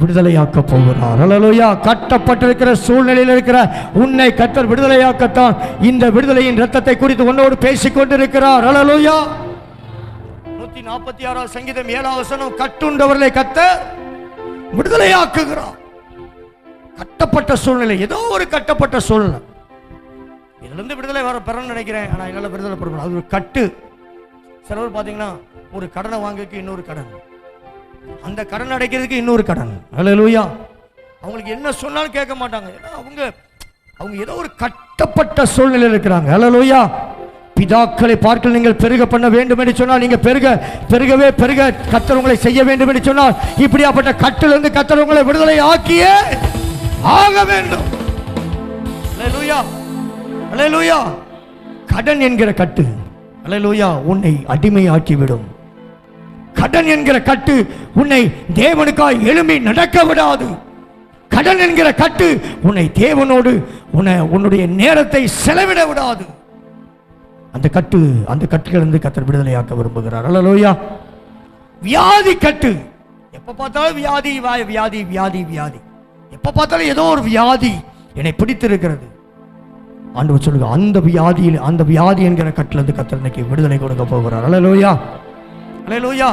விடுதலையாக்க போகிறார். அல்லேலூயா. கட்டப்பட்டிருக்கிற சூழ்நிலையில் இருக்கிற உன்னை கர்த்தர் விடுதலையாக்கத்தான் இந்த விடுதலையின் இரத்தத்தை குறித்து உன்னோடு பேசிக் கொண்டிருக்கிறார். அல்லேலூயா. 146வது சங்கீதம் 7வது வசனம், கட்டுண்டவர்களை கர்த்தர் விடுதலையாக்குகிறார். கட்டப்பட்ட சூழ்நிலை, ஏதோ ஒரு கட்டப்பட்ட சூழ்நிலை, இதிலிருந்து விடுதலை வர பெறன்னு நினைக்கிறேன். ஆனால் என்னால் விடுதலை பெற முடியும். அது ஒரு கட்டு. சிலவர் பார்த்தீங்கன்னா ஒரு கடனை வாங்கிக்கு இன்னொரு கடன், அந்த கடன் அடைக்கிறதுக்கு இன்னொரு கடன். அல்லேலூயா. அவங்களுக்கு என்ன சொன்னாலும் கேட்க மாட்டாங்க. அவங்க ஏதோ ஒரு கட்டப்பட்ட சூழ்நிலையில் இருக்கிறாங்க. அல்லேலூயா. பிதாக்களை பார்க்க நீங்கள் பெருக பண்ண வேண்டும் என்று சொன்னால், நீங்கள் பெருகவே கர்த்தர் உங்களை செய்ய வேண்டும் என்று சொன்னால், இப்படியாப்பட்ட கட்டிலிருந்து கர்த்தர் உங்களை விடுதலை ஆக்கியே ஆக வேண்டும். அல்லேலூயா. அல்லேலூயா. கடன் என்கிற கட்டு, அல்லேலூயா, உன்னை அடிமையாக்கிவிடும். கடன் என்கிற கட்டு உன்னை தேவனுக்காய் எழும்பி நடக்க விடாது. கடன் என்கிற கட்டு உன்னை தேவனோடு உன்னுடைய நேரத்தை செலவிட விடாது. அந்த கட்டுகளிலிருந்து கர்த்தர் விடுதலையாக்க விரும்புகிறார். அல்லேலூயா. வியாதி கட்டு, எப்ப பார்த்தாலும் வியாதி வியாதி வியாதி வியாதி, எப்ப பார்த்தாலும் ஏதோ ஒரு வியாதி என்னை பிடித்திருக்கிறது. ஆண்டவர் சொல்லுங்க, அந்த வியாதி என்கிற கட்டிலிருந்து கர்த்தர் இன்னைக்கு விடுதலை கொடுக்க போகிறார். அல்லேலூயா. அல்லேலூயா.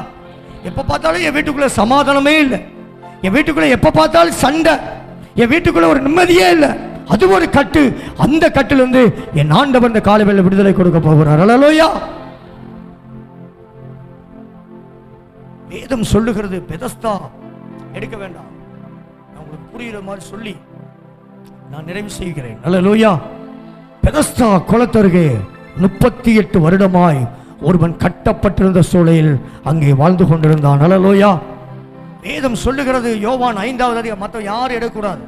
எப்ப பார்த்தாலும் என் வீட்டுக்குள்ள சமாதானமே இல்லை, என் வீட்டுக்குள்ள எப்ப பார்த்தாலும் சண்டை, என் வீட்டுக்குள்ள ஒரு நிம்மதியே இல்லை, அது ஒரு கட்டு. அந்த கட்டிலிருந்து என் ஆண்டவர் இந்த காலைவேளை விடுதலை கொடுக்க போகிறார். அல்லேலூயா. வேதம் சொல்லுகிறது, பெதஸ்தா எடுக்க வேண்டாம். நான் உங்களுக்கு புரியுற மாதிரி சொல்லி நான் நிறைவு செய்கிறேன். அல்லேலூயா. பெதஸ்தா குளத்தருகே 38 வருடமாய் ஒருவன் கட்டப்பட்டிருந்த சூழலில் அங்கே வாழ்ந்து கொண்டிருந்தான். அல்லேலூயா. வேதம் சொல்லுகிறது, யோவான் 5வது அதிகாரம், மற்ற யாரும் எடுக்கக்கூடாது.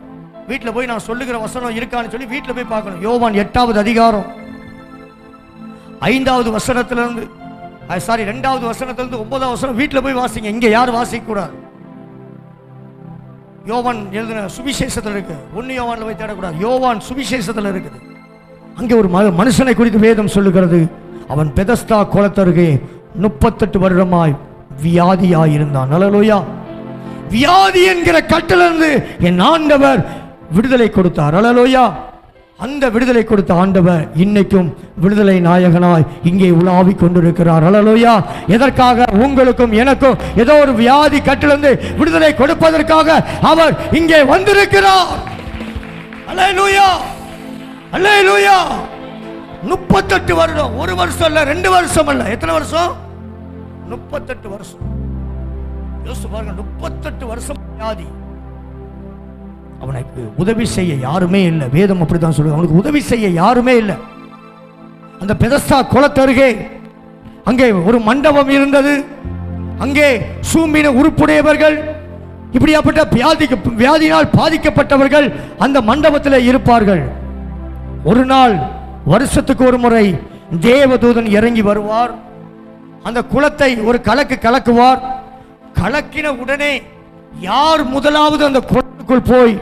வீட்டில் போய் நான் சொல்லுகிற வசனம் இருக்கான்னு சொல்லி வீட்டில் போய் பார்க்கணும். யோவான் 8வது அதிகாரம் 5வது வசனத்திலிருந்து 2வது வசனத்திலிருந்து 9வது வசனம் வீட்டில் போய் வாசிங்க. இங்கே யாரும் வாசிக்க கூடாது. யோவான் எழுதின சுவிசேஷத்தில் இருக்கு. 1 யோவான்ல போய் தேடக்கூடாது. யோவான் சுவிசேஷத்தில் இருக்குது. அங்கே ஒரு மனுஷனை குறித்து வேதம் சொல்லுகிறது, அவன் பெதஸ்தா குளத்தருகே 38 வருடமாய் வியாதியாயிருந்தான். அல்லேலூயா. வியாதி என்கிற கட்டிலிருந்து என் ஆண்டவர் விடுதலை கொடுத்தார். அல்லேலூயா. அந்த விடுதலை கொடுத்த ஆண்டவர் இன்னைக்கும் விடுதலை நாயகனாய் இங்கே உலாவிக் கொண்டிருக்கிறார். அல்லேலூயா. எதற்காக? உங்களுக்கும் எனக்கும் ஏதோ ஒரு வியாதி கட்டிலிருந்து விடுதலை கொடுப்பதற்காக அவர் இங்கே வந்திருக்கிறார். அல்லேலூயா, அல்லேலூயா. 38 வருடம், ஒரு வருஷம் இல்ல, 2 வருஷம் அல்ல, எத்தனை வருஷம்? 38 வருஷம். யோசிச்சு பாருங்க, 38 வருஷம் வியாதி. அவனுக்கு உதவி செய்ய யாருமே இல்லை. வேதம் அப்படித்தான் சொல்லுது, அவனுக்கு உதவி செய்ய யாருமே இல்லை. அந்த பெதஸ்தா குளத்தருகே அங்கே ஒரு மண்டபம் இருந்தது. அங்கே சூம்பின உறுப்புடையவர்கள், இப்படியாப்பட்ட வியாதியினால் பாதிக்கப்பட்டவர்கள் அந்த மண்டபத்தில் இருப்பார்கள். ஒரு நாள் வருஷத்துக்கு ஒரு முறை தேவதூதன் இறங்கி வருவார். அந்த குளத்தை ஒரு கலக்குவார். கலக்கின உடனே யார் முதலாவது அந்த குளத்துக்குள் போய்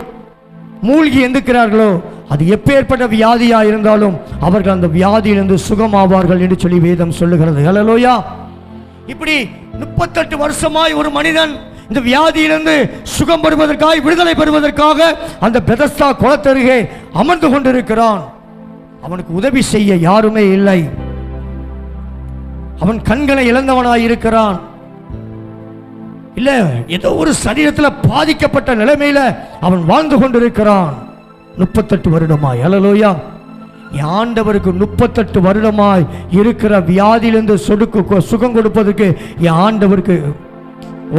மூழ்கி எந்திருக்கிறார்களோ, அது எப்பேற்பட்ட வியாதியா இருந்தாலும் அவர்கள் அந்த வியாதியிலிருந்து சுகமாவார்கள் என்று சொல்லி வேதம் சொல்லுகிறது. அல்லேலூயா. இப்படி 38 வருஷமாய் ஒரு மனிதன் இந்த வியாதியிலிருந்து சுகம் பெறுவதற்காக, விடுதலை பெறுவதற்காக அந்த பெதஸ்தா குளத்தருகே அமர்ந்து கொண்டிருக்கிறான். அவனுக்கு உதவி செய்ய யாருமே இல்லை. அவன் கண்களை இழந்தவனாய் இருக்கிறான். இல்ல, ஏதோ ஒரு சரீரத்தில் பாதிக்கப்பட்ட நிலைமையில அவன் வாழ்ந்து கொண்டிருக்கிறான். 38 வருடமாய். அல்லேலூயா. ஆண்டவருக்கு 38 வருடமாய் இருக்கிற வியாதியிலிருந்து சுகம் கொடுப்பதற்கு ஆண்டவருக்கு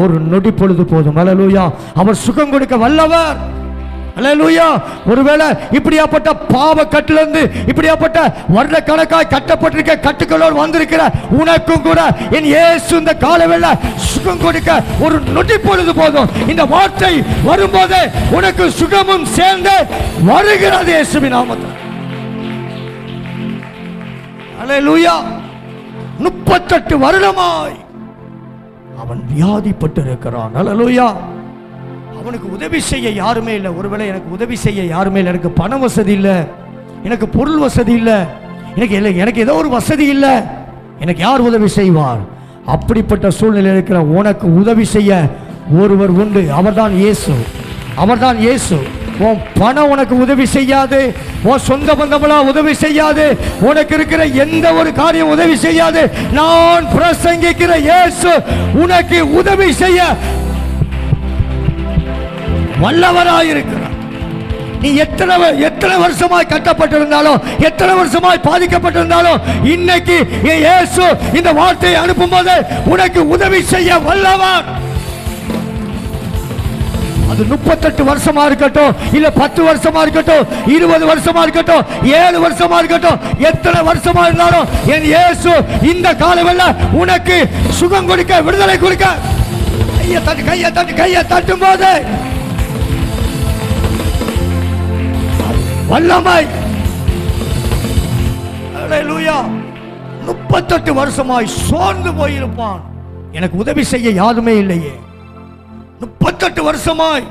ஒரு நொடி பொழுது போதும். அல்லேலூயா. அவர் சுகம் கொடுக்க வல்லவர். அல்லேலூயா. ஒருவேளை இப்படியாப்பட்ட பாவ கட்டிலிருந்து, இப்படியாப்பட்ட வருடக்கணக்காய் கட்டப்பட்டிருக்க கட்டுகளோடு வந்திருக்கிற உனக்கும் கூட என் இயேசு இந்த காலவேளை சுகம் கொடுக்க ஒரு நொடி பொழுது போதும். இந்த வார்த்தை வரும்போது உனக்கு சுகமும் சேர்ந்து வருகிறது இயேசுவின் நாமத்தில். அல்லேலூயா. 38 வருடமாய் அவன் வியாதிப்பட்டு இருக்கிறான். அல்லேலூயா. அவனுக்கு உதவி செய்ய யாருமே இல்லை. ஒருவேளை எனக்கு உதவி செய்ய யாருமே இல்லை, எனக்கு பண வசதி இல்லை, எனக்கு பொருள் வசதி இல்லை, எனக்கு ஏதோ ஒரு வசதி இல்லை, எனக்கு யார் உதவி செய்வார்? அப்படிப்பட்ட சூழ்நிலை இருக்கிற உனக்கு உதவி செய்ய ஒருவர் உண்டு. அவர்தான் இயேசு. அவர்தான் இயேசு. உன் பணம் உனக்கு உதவி செய்யாது, உன் சொந்த பந்தமெல்லாம் உதவி செய்யாது, உனக்கு இருக்கிற எந்த ஒரு காரியம் உதவி செய்யாது. நான் பிரசங்கிக்கிற இயேசு உனக்கு உதவி செய்ய வல்லவராயிருக்கிறார். நீ எத்தனை வருஷமாய் கட்டப்பட்டிருந்தாலும், எத்தனை வருஷமாய் பாதிக்கப்பட்டிருந்தாலும், இன்னைக்கு இயேசு இந்த வார்த்தையை அனுப்பும் போது உனக்கு உதவி செய்ய வல்லவர். அது 38 வருஷமா இருக்கட்டும், இல்ல 10 வருஷமா இருக்கட்டும், 20 வருஷமா இருக்கட்டும், 7 வருஷமா இருக்கட்டும், எத்தனை வருஷமா இருந்தாலும் என் இயேசு இந்த காலவெல்ல உனக்கு சுகம் கொடுக்க, விடுதலை கொடுக்க. கையை தட்டும் போது வல்லமை. அல்லேலூயா. 38 வருஷமாய் சோர்ந்து போயிருப்பான். எனக்கு உதவி செய்ய யாருமே இல்லையே. 38 வருஷமாய்,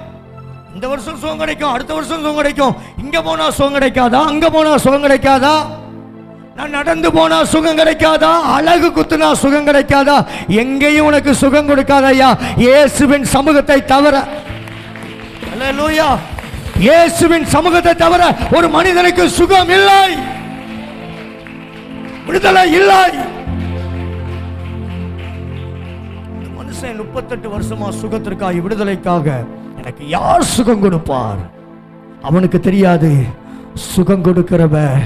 இந்த வருஷம் சுகம் கிடைக்கும், அடுத்த வருஷம் சுகம் கிடைக்கும், இங்க போனா சுகம் கிடைக்காதா, அங்க போனா சுகம் கிடைக்காதா, நான் நடந்து போனா சுகம் கிடைக்காதா, அழகு குத்துனா சுகம் கிடைக்காதா, எங்கேயும் உனக்கு சுகம் கொடுக்காதயா இயேசுவின் சமூகத்தை தவிர. அல்லேலூயா. இயேசுவின் சமூகத்தை தவிர ஒரு மனிதனுக்கு சுகம் இல்லை, விடுதலை இல்லை. மனுஷன் 38 வருஷமா சுகத்திற்காக, விடுதலைக்காக எனக்கு யார் சுகம் கொடுப்பார்? அவனுக்கு தெரியாது. சுகம் கொடுக்கிறவன்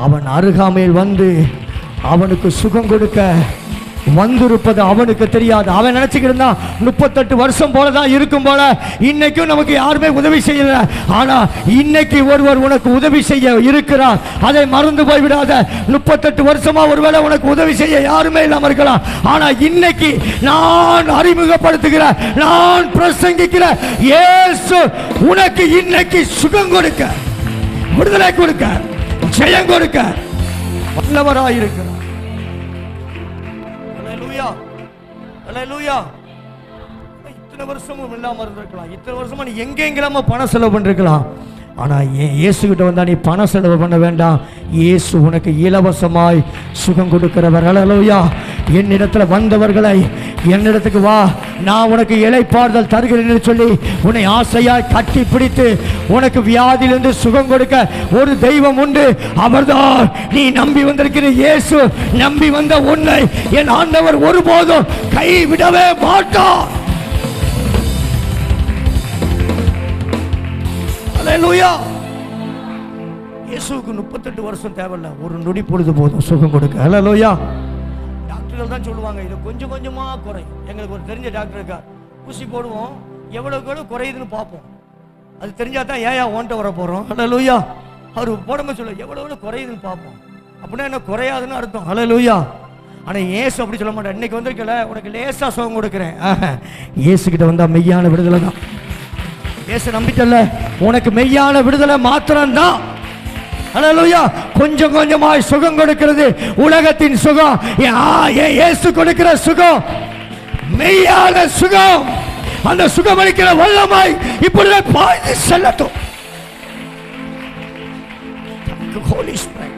அவன் அருகாமையில் வந்து அவனுக்கு சுகம் கொடுக்க வந்திருப்பது அவனுக்கு தெரியாது. அவன் நினைச்சுக்கிட்டு இருந்தான் 38 வருஷம் போலதான் இருக்கும் போல, இன்னைக்கும் நமக்கு யாருமே உதவி செய்யல. ஆனா இன்னைக்கு ஒருவர் உனக்கு உதவி செய்ய இருக்கிறார். அதை மறந்து போய்விடாத. 38 வருஷமா ஒருவேளை உனக்கு உதவி செய்ய யாருமே இல்லாம இருக்கலாம். ஆனா இன்னைக்கு நான் அறிமுகப்படுத்துகிற, நான் பிரசங்கிக்கிற இயேசு உனக்கு இன்னைக்கு சுகம் கொடுக்க, விடுதலை கொடுக்க, ஜெயம் கொடுக்க வல்லவராயிருக்கிறார். அல்லேலூயா. இத்தனை வருஷமும் இல்லாம இருந்திருக்கலாம், இத்தனை வருஷமா நீ எங்கெங்கெல்லாம பணம் செலவு பண்ணிருக்கலாம், ஆனால் இயேசுகிட்ட வந்தால் நீ பணம் செலவு பண்ண வேண்டாம். இயேசு உனக்கு இலவசமாய் சுகம் கொடுக்கிறவர். ஹல்லேலூயா. என்னிடத்தில் வந்தவர்களை என்னிடத்துக்கு வா, நான் உனக்கு இளைப்பாறுதல் தருகிறேன் சொல்லி உன்னை ஆசையாய் கட்டி பிடித்து உனக்கு வியாதியிலிருந்து சுகம் கொடுக்க ஒரு தெய்வம் உண்டு. அவர்தான் நீ நம்பி வந்திருக்கிற இயேசு. நம்பி வந்த உன்னை என் ஆண்டவர் ஒருபோதும் கைவிடவே மாட்டார். ஹல்லேலூயா. இயேசுவுக்கு 38 வருஷம் தேவையில்ல, ஒரு நொடி பொழுது போதும் சுகம் கொடுக்க. ஹல்லேலூயா. டாக்டர்கள் தான் சொல்லுவாங்க இது கொஞ்சம் கொஞ்சமா குறையும். எங்களுக்கு ஒரு தெரிஞ்ச டாக்டர் இருக்கார். ஊசி போடுவோம், எவ்வளவு குறையுதுன்னு பார்ப்போம். அது தெரிஞ்சா தான் ஏன் ஓன்ட்ட வர போறோம். ஹல்லேலூயா. அவர் போடாம சொல்ல எவ்வளவு குறையுதுன்னு பார்ப்போம். அப்படின்னா என்ன குறையாதுன்னு அர்த்தம். ஹல்லேலூயா. ஆனா இயேசு அப்படி சொல்ல மாட்டார். இன்னைக்கு வந்திருக்கல உனக்கு லேசா சுகம் கொடுக்கிறேன். இயேசு கிட்ட வந்தா மெய்யான விடுதலை தான். இயேசு நம்பிட்டல்ல, உனக்கு மெய்யான விடுதலை மாத்திரம்தான். ஹல்லேலூயா. கொஞ்சம் கொஞ்சமாய் சுகம் கொடுக்கிறது உலகத்தின் சுகம். இயேசு கொடுக்கிற சுகம் மெய்யான சுகம். அந்த சுகம் அளிக்கிற வல்லமாய் இப்பொழுது பாய்ந்து செல்லட்டும்.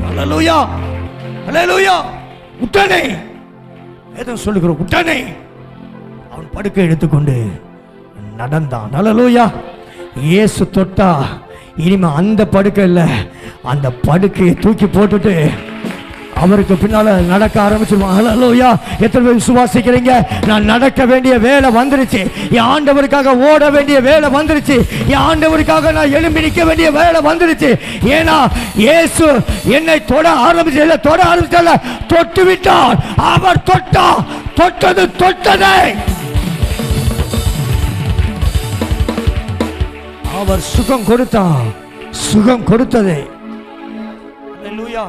ஹல்லேலூயா. ஹல்லேலூயா. உடனே ஏதோ சொல்லுகிறோம், உடனே அவன் படுக்கை எடுத்துக்கொண்டு நடந்தான். ஹல்லேலூயா. இயேசு தொட்டா இனிமே அந்த படுக்கை இல்லை, அந்த படுக்கையை தூக்கி போட்டுட்டு அவருக்கு பின்னால நடக்க ஆரம்பிச்சிருவான். ஹல்லேலூயா. எத்தனை பேர் விசுவாசிக்கிறீங்க? நான் நடக்க வேண்டிய வேலை வந்துருச்சு, என் ஆண்டவருக்காக ஓட வேண்டிய வேலை வந்துருச்சு, என் ஆண்டவருக்காக நான் எழும்பி நிற்க வேண்டிய வேலை வந்துருச்சு. ஏன்னா இயேசு என்னை தொட ஆரம்பிச்சல, தொட்டு விட்டார். அவர் தொட்டது தொட்டதை அவர் சுகம் கொடுத்தார். சுகம் கொடுத்ததே. ஹல்லேலூயா.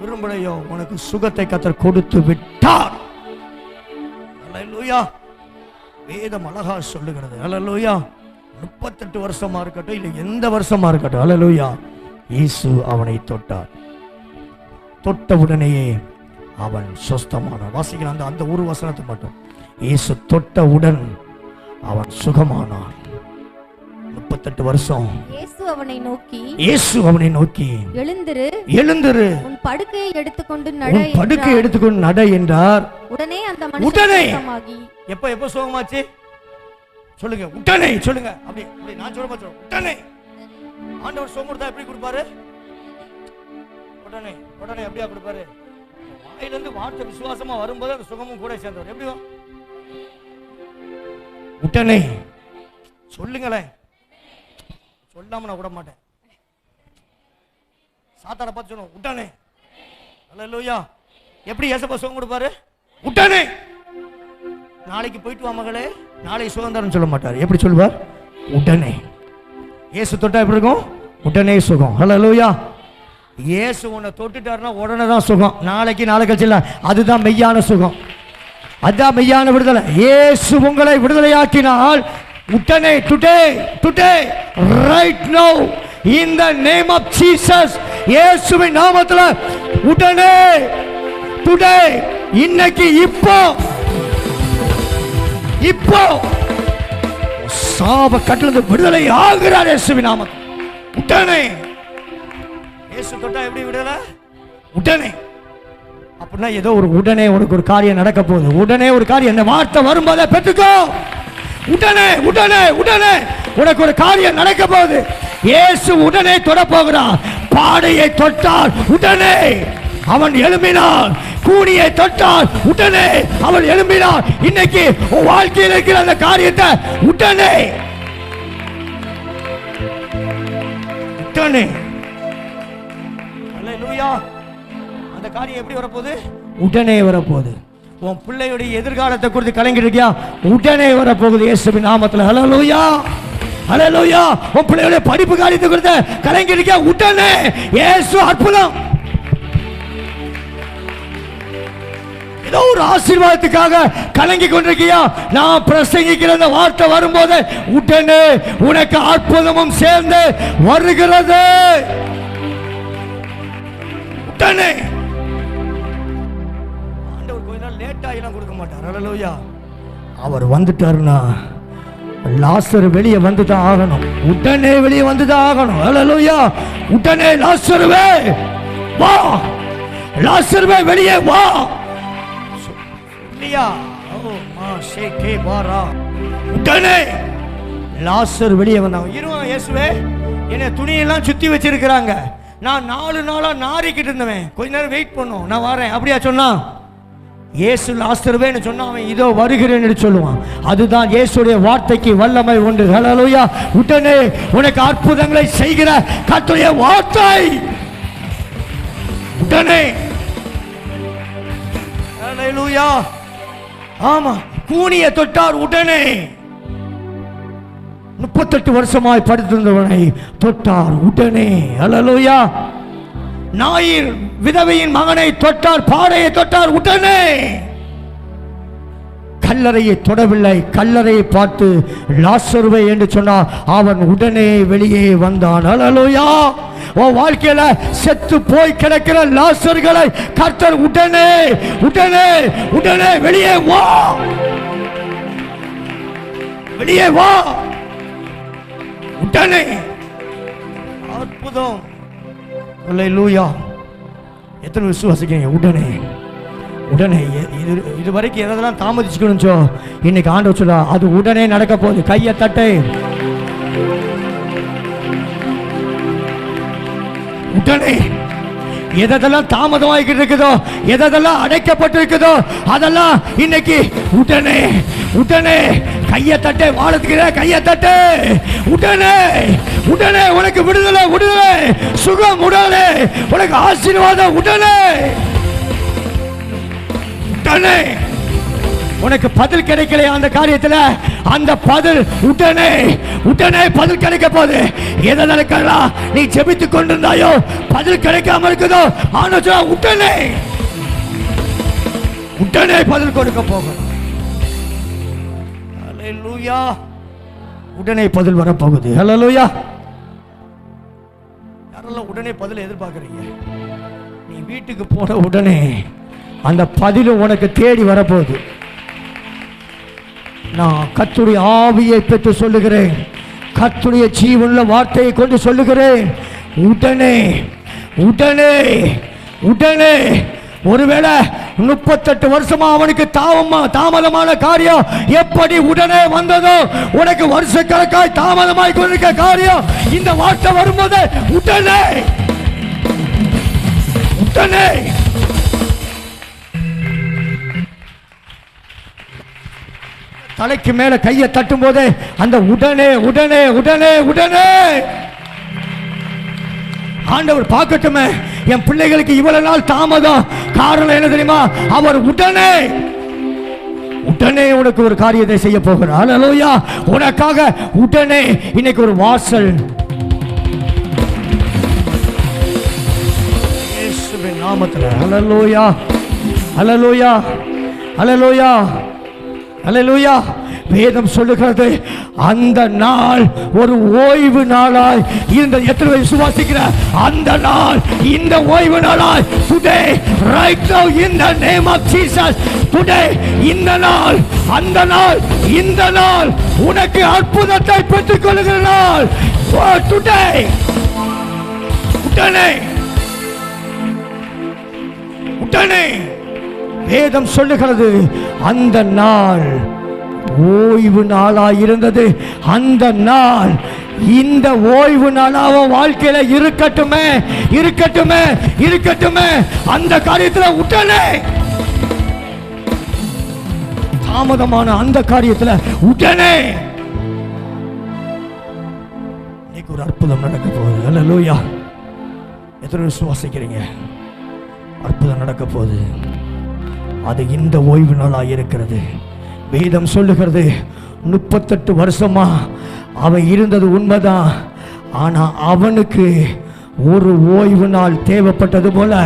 விரும்புறையோ உனக்கு சுகத்தை கர்த்தர் கொடுத்து விட்டார். ஹல்லேலூயா. வேதம் அழகா சொல்லுகிறது. ஹல்லேலூயா. 38 வருஷமா இருக்கட்டும், இல்லை எந்த வருஷமா இருக்கட்டும், ஹல்லேலூயா, இயேசு அவனை தொட்டார். தொட்ட உடனேயே அவன் சொஸ்தமானான். வாசிக்கலாம் அந்த ஒரு வசனத்தை மட்டும். இயேசு தொட்டவுடன் அவன் சுகமானான். 38 வருஷம். இயேசு அவனை நோக்கி எழுந்திரு, உன் படுக்கையை எடுத்துக்கொண்டு நட என்றார். உடனே அந்த மனுஷன் சுகமாகி. எப்ப சுகமாச்சு சொல்லுங்க. உடனே சொல்லுங்க. அப்படி நான் சொல்ல மாட்டேன். உடனே ஆண்டவர் சுகம் கொடுத்தா எப்படி கொடுப்பாரு? உடனே அப்படியா கொடுப்பாரு? வாயிலிருந்து வார்த்தை விசுவாசமா வரும்போது அந்த சுகமும் கூட சேர்ந்தவர். எப்படி உடனே சொல்லுங்களேன். சொல்லாம நான் விட மாட்டேன். சாத்தான பார்த்து சொல்லுவோம் உடனே. ஹல்லேலூயா. எப்படி ஏசப்பா சுகம் கொடுப்பாரு? உடனே. நாளைக்கு போயிட்டு வா மகளே, நாளைக்கு சுகந்தாரம் சொல்ல மாட்டார். எப்படி சொல்வார்? உடனே. இயேசு தொட்டா எப்படி இருக்கும்? உடனே சுகம். ஹல்லேலூயா. இயேசு உன்னை தொட்டுட்டாருன்னா உடனே தான் சுகம். நாளைக்கு கழிச்சு இல்லை. அதுதான் மெய்யான சுகம், அதுதான் மெய்யான விடுதலை. இயேசு உங்களை விடுதலையாக்கினால் உடனே, today, right now, in the name of Jesus, இயேசுவின் நாமத்தில் உடனே, டுடே, இன்னைக்கு, இப்போ சாப கட்டிலிருந்து விடுதலை ஆகிறார் இயேசுவின் நாமத்தில். உடனே. இயேசு தொட்டா எப்படி விடுதலை? உடனே. அப்படின்னா ஏதோ ஒரு உடனே உனக்கு ஒரு காரியம் நடக்க போகுது. உடனே ஒரு காரியம், இந்த வார்த்தை வரும்போதே பெற்றுக்கோ. உடனே உனக்கு ஒரு காரியம் நடக்க போகுது. இயேசு உடனே தொட போகிறார். பாடையை தொட்டால் உடனே அவன் எழும்பினான். கூனியை தொட்டால் உடனே அவன் எழும்பினான். இன்னைக்கு உன் வாழ்க்கையில் இருக்கிற அந்த காரியத்தை உடனே ஹல்லேலூயா. அந்த காரியம் எப்படி வரப்போகுது? உடனே வரப்போகுது. உன் பிள்ளையுடைய எதிர்காலத்தை குறித்து கலங்கிட்டு இருக்கியா? உடனே வரப்போகுது இயேசுவின் நாமத்தில். ஹல்லேலூயா. ஹல்லேலூயா. உன் பிள்ளையுடைய படிப்பு காரியத்தை குறித்து கலங்கிட்டு இருக்கியா? உடனே இயேசு அற்புதம். ஏதோ ஒரு ஆசீர்வாதத்துக்காக கலங்கி கொண்டிருக்கியா? நான் பிரசங்கிக்கிற அந்த வார்த்தை வரும்போது உடனே உனக்கு அற்புதமும் சேர்ந்து வருகிறது. உடனே. லேட்டா எல்லாம் கொடுக்க மாட்டார். ஹல்லேலூயா. அவர் வந்துட்டாருன்னா லாசர் வெளியே வந்துதான் ஆகணும். உடனே வெளியே வந்துதான் ஆகணும். ஹல்லேலூயா. உடனே லாசருவே வா, லாசருவே வெளியே வா. இல்லையா? ஓ மா ஷேகே பாரா. உடனே லாசர் வெளியே வந்தாங்க. இருவா இயேசுவே, என்ன துணியெல்லாம் சுத்தி வச்சிருக்கிறாங்க, நான் 4 நாளா நாரிக்கிட்டு இருந்தவன், கொஞ்ச நேரம் வெயிட் பண்ணும், நான் வரேன். அப்படியா சொன்னா? இயேசு லாசருவேன்னு சொன்னா அவன் இதோ வருகிறேன்னு சொல்லுவான். அதுதான் இயேசுடைய வார்த்தைக்கு வல்லமை உண்டு. ஹல்லேலூயா. உடனே உனக்கு அற்புதங்களை செய்கிற கர்த்தருடைய வார்த்தை. உடனே ஹல்லேலூயா. ஆமா, கூனிய தொட்டார் உடனே. 38 வருஷமாய் படுத்திருந்தவனை தொட்டார் உடனே. ஹல்லேலூயா. நாயிர் விதவையின் மகனை தொட்டார், பாடையை தொட்டார் உடனே. கல்லறையை தொடவில்லை, கல்லறையை பார்த்து லாசருவே என்று சொன்னார், அவன் உடனே வெளியே வந்தான். ஹல்லேலூயா. உன் வாழ்க்கையில செத்து போய் கிடக்கிற லாசர்களை கர்த்தர் உடனே உடனே உடனே வெளியே வா, வெளியே வா. உடனே அற்புதம். ஹல்லேலூயா. எத்தனை விசுவாசிக்கிறீங்க? உடனே உடனே. இது வரைக்கும் எதெல்லாம் தாமதிச்சுக்கணுச்சோ இன்னைக்கு ஆண்டவர் சொல்ல அது உடனே நடக்க போகுது. கையை தட்டு. உடனே எதெல்லாம் தாமதமாகிட்டு இருக்குதோ, எதெல்லாம் அடைக்கப்பட்டிருக்குதோ அதெல்லாம் இன்னைக்கு உடனே உடனே. கையை தட்டு, வாழத்துக்கிற கையை தட்டு. உடனே உடனே உனக்கு விடுதலை, விடுதலை, சுகம் உடனே, உனக்கு ஆசீர்வாதம் உடனே. உடனே உனக்கு பதில் கிடைக்கலையா அந்த காரியத்துல, அந்த பதில் உடனே உடனே பதில் கிடைக்க போகுது. எதற்கெல்லாம் நீ ஜெபித்துக் கொண்டிருந்தாயோ பதில் கிடைக்காம இருக்குதோ ஆனா உடனே உடனே பதில் கொடுக்க போகணும். ஹல்லேலூயா. உடனே பதில் வரப்போகுது. ஹல்லேலூயா. யாரெல்லாம் உடனே பதில் எதிர்பார்க்கறீங்க? நீ வீட்டுக்கு போன உடனே அந்த பதிலும் உனக்கு தேடி வரப்போகுது. நான் கர்த்தருடைய ஆவியை பெற்று சொல்லுகிறேன், கர்த்தருடைய ஜீவனுள்ள வார்த்தையை கொண்டு சொல்லுகிறேன். உடனே உடனே உடனே. ஒருவேளை 38 வருஷமா அவனுக்கு தாமதமான காரியம் எப்படி உடனே வந்ததோ, உனக்கு வருஷக்கணக்காய் தாமதமாய் கொண்டிருக்க காரியம் இந்த வார்த்தை வரும்போது உடனே உடனே. தலைக்கு மேல கையை தட்டும் போதே அந்த உடனே உடனே உடனே உடனே. ஆண்டவர் பார்க்கட்டுமே, என் பிள்ளைகளுக்கு இவ்வளவு நாள் தாமதம், காரணம் என்ன தெரியுமா? அவர் உடனே உடனே உனக்கு ஒரு காரியத்தை செய்ய போகிறார். ஹல்லேலூயா. உனக்காக உடனே இன்னைக்கு ஒரு வாசல் இயேசுவின் நாமத்தில். ஹல்லேலூயா ஹல்லேலூயா ஹல்லேலூயா ஹல்லேலூயா. வேதம் சொல்லுகிறது அந்த நாள் ஒரு ஓய்வு நாளாய் இருந்த. எத்தனை விசுவாசிக்கிற அந்த நாள் இந்த ஓய்வு நாளாய் today right now in the name of Jesus today. இந்த நாள், அந்த நாள், இந்த நாள் உனக்கு அற்புதத்தை பெற்றுக் கொள்ளுகிற நாள். today உடனே உடனே. வேதம் சொல்லுகிறது அந்த நாள் ஓய்வு நாளாய் இருந்தது. அந்த நாள் இந்த ஓய்வு நாளாக வாழ்க்கையில இருக்கட்டுமே இருக்கட்டுமே இருக்கட்டுமே. அந்த காரியத்தில் உடனே தாமதமான அந்த காரியத்தில் உடனே இன்னைக்கு ஒரு அற்புதம் நடக்க போகுது. ஹல்லேலூயா. எத்தனை விசுவாசிக்கிறீங்க? அற்புதம் நடக்க போகுது. அது இந்த ஓய்வு நாளாக இருக்கிறது. வேதம் சொல்லுகிறது 38 வருஷமா அவன் இருந்தது உண்மைதான். ஆனா அவனுக்கு ஒரு ஓய்வு நாள் தேவைப்பட்டது போல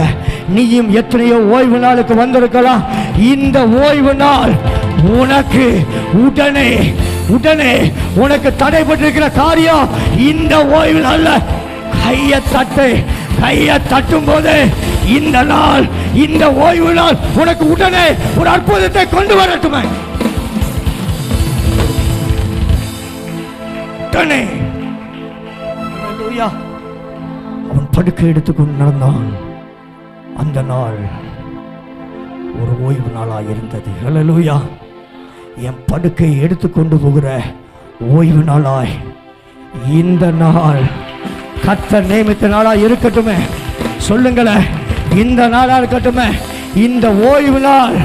நீயும் எத்தனையோ ஓய்வு நாளுக்கு வந்திருக்கலாம். இந்த ஓய்வு நாள் உனக்கு உடனே உடனே. உனக்கு தடைபட்டிருக்கிற காரியம் இந்த ஓய்வு நாள்ல கையை தட்டு. கையை தட்டும் போது இந்த நாள், இந்த ஓய்வு நாள் உனக்கு உடனே ஒரு அற்புதத்தை கொண்டு வரட்டுமே. உடனே அல்லேலூயா அவன் படுக்கை எடுத்துக்கொண்டு நடந்தான். அந்த நாள் ஒரு ஓய்வு நாளாக இருந்தது. அல்லேலூயா. என் படுக்கை எடுத்துக்கொண்டு போகிற ஓய்வு நாளாய் இந்த நாள் கர்த்தர் நியமித்த நாளாக இருக்கட்டுமே. சொல்லுங்களேன், இந்த நாளா இருக்கட்டுமே. இந்த ஓய்வு நாள்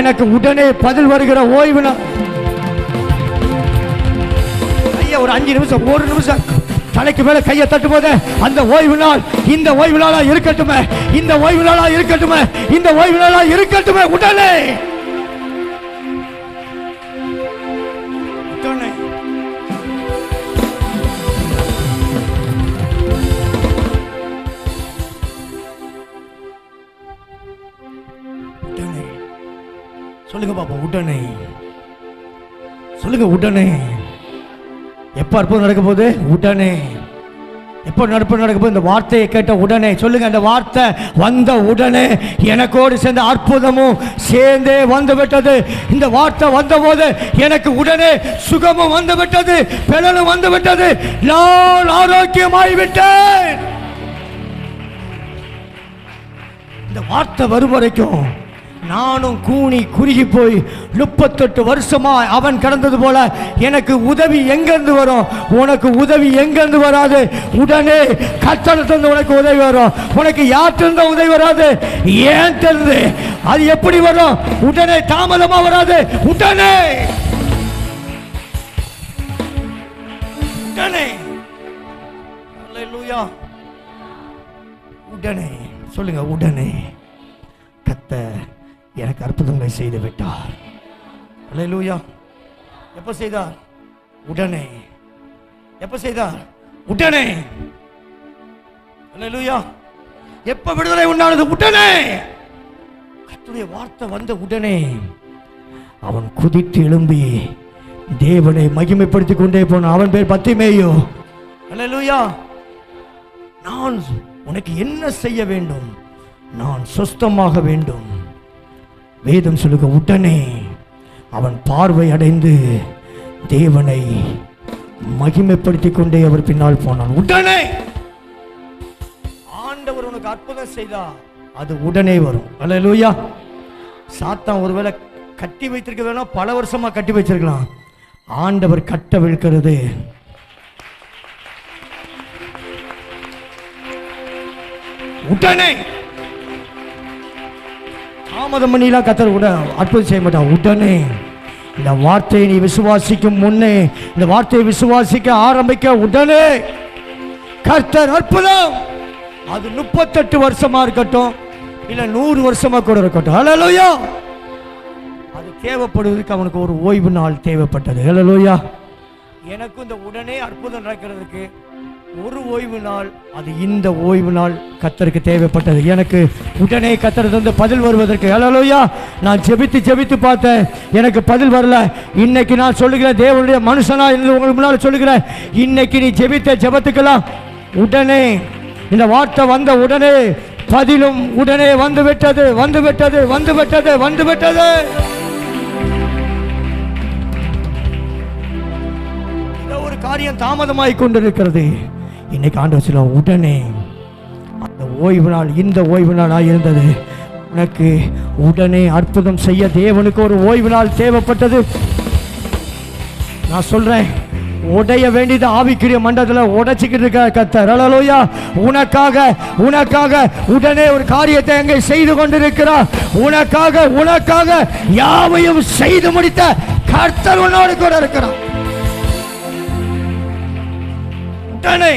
எனக்கு உடனே பதில் வருகிற ஓய்வு நாள். ஐயா ஒரு 5 நிமிஷம், 1 நிமிஷம் தலைக்கு மேல கையை தட்டும் போது அந்த ஓய்வு நாள் இந்த ஓய்வு நாளா இருக்கட்டுமே. இந்த ஓய்வு நாளா இருக்கட்டுமே. இந்த ஓய்வு நாளா இருக்கட்டுமே. உடனே உடனே உடனே சொல்லுங்க பாப்பா. உடனே சொல்லுங்க. உடனே எப்ப அற்புதம் நடக்க போகுது? உடனே. எப்ப நடப்பு நடக்க போகுது? இந்த வார்த்தையை கேட்ட உடனே. சொல்லுங்க, அந்த வார்த்தை வந்த உடனே எனக்கோடு சேர்ந்த அற்புதமும் சேர்ந்தே வந்து விட்டது. இந்த வார்த்தை வந்த போது எனக்கு உடனே சுகமும் வந்து விட்டது, பலனும் வந்து விட்டது. நான் ஆரோக்கியமாய் விட்டேன். இந்த வார்த்தை வரும் வரைக்கும் நானும் கூனி குறுகி போய் 38 வருஷமா அவன் கடந்தது போல எனக்கு உதவி எங்கிருந்து வரும்? உனக்கு உதவி எங்கிருந்து வராது. உடனே கர்த்தரிடமிருந்து உனக்கு உதவி வரும். உனக்கு யார்கிட்ட உதவி வராது? ஏன் தெரிந்து அது எப்படி வரும்? உடனே, தாமதமா வராது. உடனே உடனே. அல்லேலூயா. உடனே சொல்லுங்க. உடனே கர்த்தர் எனக்கு அற்புதங்களை செய்து விட்டார். அல்லேலூயா. எப்ப செய்தார்? உடனே. எப்ப செய்தார்? உடனே. அல்லேலூயா. எப்ப விடுதலை உண்டானது? உடனே. கர்த்தருடைய வார்த்தை வந்த உடனே அவன் குதித்து எழும்பி தேவனை மகிமைப்படுத்திக் கொண்டே போனான். அவன் பேர் பத்திமேயு. அல்லேலூயா. நான் உனக்கு என்ன செய்ய வேண்டும்? நான் சொஸ்தமாக வேண்டும். வேதம் சொல்லுங்க, உடனே அவன் பார்வை அடைந்து தேவனை மகிமைப்படுத்திக் கொண்டே அவர் பின்னால் போனான். உடனே ஆண்டவர் உனக்கு அற்புதம் செய்தா அது உடனே வரும். அல்லேலூயா. சாத்தான் ஒருவேளை கட்டி வைத்திருக்க வேணா, பல வருஷமா கட்டி வச்சிருக்கலாம். ஆண்டவர் கட்டவிழ்க்கிறது உடனே. தாமதம் பண்ணிலாம் கர்த்தர் கூட அற்புதம் செய்ய மாட்டான். உடனே. இந்த வார்த்தையை நீ விசுவாசிக்கும் முன்னே, இந்த வார்த்தையை விசுவாசிக்க ஆரம்பிக்க உடனே கர்த்தர் அற்புதம். அது 38 வருஷமா இருக்கட்டும், இல்ல 100 வருஷமா கூட இருக்கட்டும். அல்லேலூயா. அது தேவைப்படுவதற்கு அவனுக்கு ஒரு ஓய்வு நாள் தேவைப்பட்டது. அல்லேலூயா. எனக்கும் இந்த உடனே அற்புதம் நடக்கிறதுக்கு ஒரு ஓய்வு நாள், அது இந்த ஓய்வு நாள் கர்த்தருக்கு தேவைப்பட்டது. எனக்கு உடனே கர்த்தரிடமிருந்து பதில் வருவதற்கு. அல்லேலூயா. நான் ஜெபித்து பார்த்தேன், எனக்கு பதில் வரல. இன்னைக்கு நான் சொல்லுகிறேன், தேவனுடைய மனுஷனா இருந்து உங்களுக்கு முன்னால் சொல்லுகிறேன், இன்னைக்கு நீ ஜெபித்த ஜெபத்துக்கெல்லாம் உடனே இந்த வார்த்தை வந்த உடனே பதிலும் உடனே வந்து விட்டது. வந்து விட்டது. வந்து விட்டது. வந்து விட்டது. ஒரு காரியம் தாமதமாய் கொண்டிருக்கிறது. இன்னைக்கு ஆண்டவர் சொல்ல உடனே அந்த ஓய்வு நாள் இந்த ஓய்வு நாளாக இருந்தது. உனக்கு உடனே அற்புதம் செய்ய தேவனுக்கு ஒரு ஓய்வு நாள் தேவைப்பட்டது. நான் சொல்றேன், உடைய வேண்டியது ஆவிக்குரிய மண்டலத்தில் உடைச்சிக்கிட்டு இருக்க கர்த்தர். அல்லேலூயா. உனக்காக உடனே ஒரு காரியத்தை எங்கே செய்து கொண்டிருக்கிறார். உனக்காக யாவையும் செய்து முடித்த கர்த்தர் உன்னோடு கூட இருக்கிறார். உடனே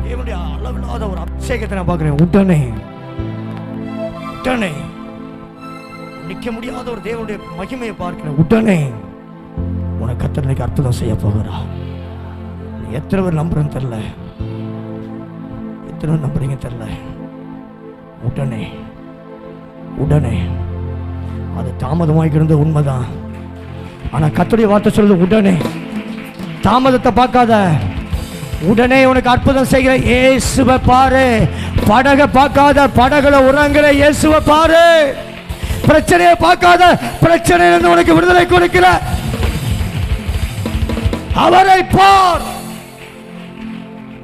தேவனுடைய அளவில்லாத ஒரு அபிஷேகத்தை நான் பார்க்கிறேன். உடனே நிற்க முடியாத ஒரு தேவனுடைய மகிமையை பார்க்கிறேன். உடனே உனக்கு கர்த்தர் இன்னைக்கு அற்புதம் செய்ய போகிறார். எத்தனை பேர் நம்புறேன்னு தெரியல, எத்தனை பேர் நம்புறீங்க தெரியல. உடனே அது தாமதமாகி இருந்தது உண்மைதான். ஆனா கர்த்தருடைய வார்த்தை சொல்றது உடனே. தாமதத்தை பார்க்காத, உடனே உனக்கு அற்புதம் செய்கிற இயேசுவை பாரு. படகை பார்க்காத, படகுல உறங்குற இயேசுவை பாரு. பிரச்சனையை பார்க்காத, பிரச்சனையிலிருந்து உனக்கு விடுதலை கொடுக்கிற அவரை பார்.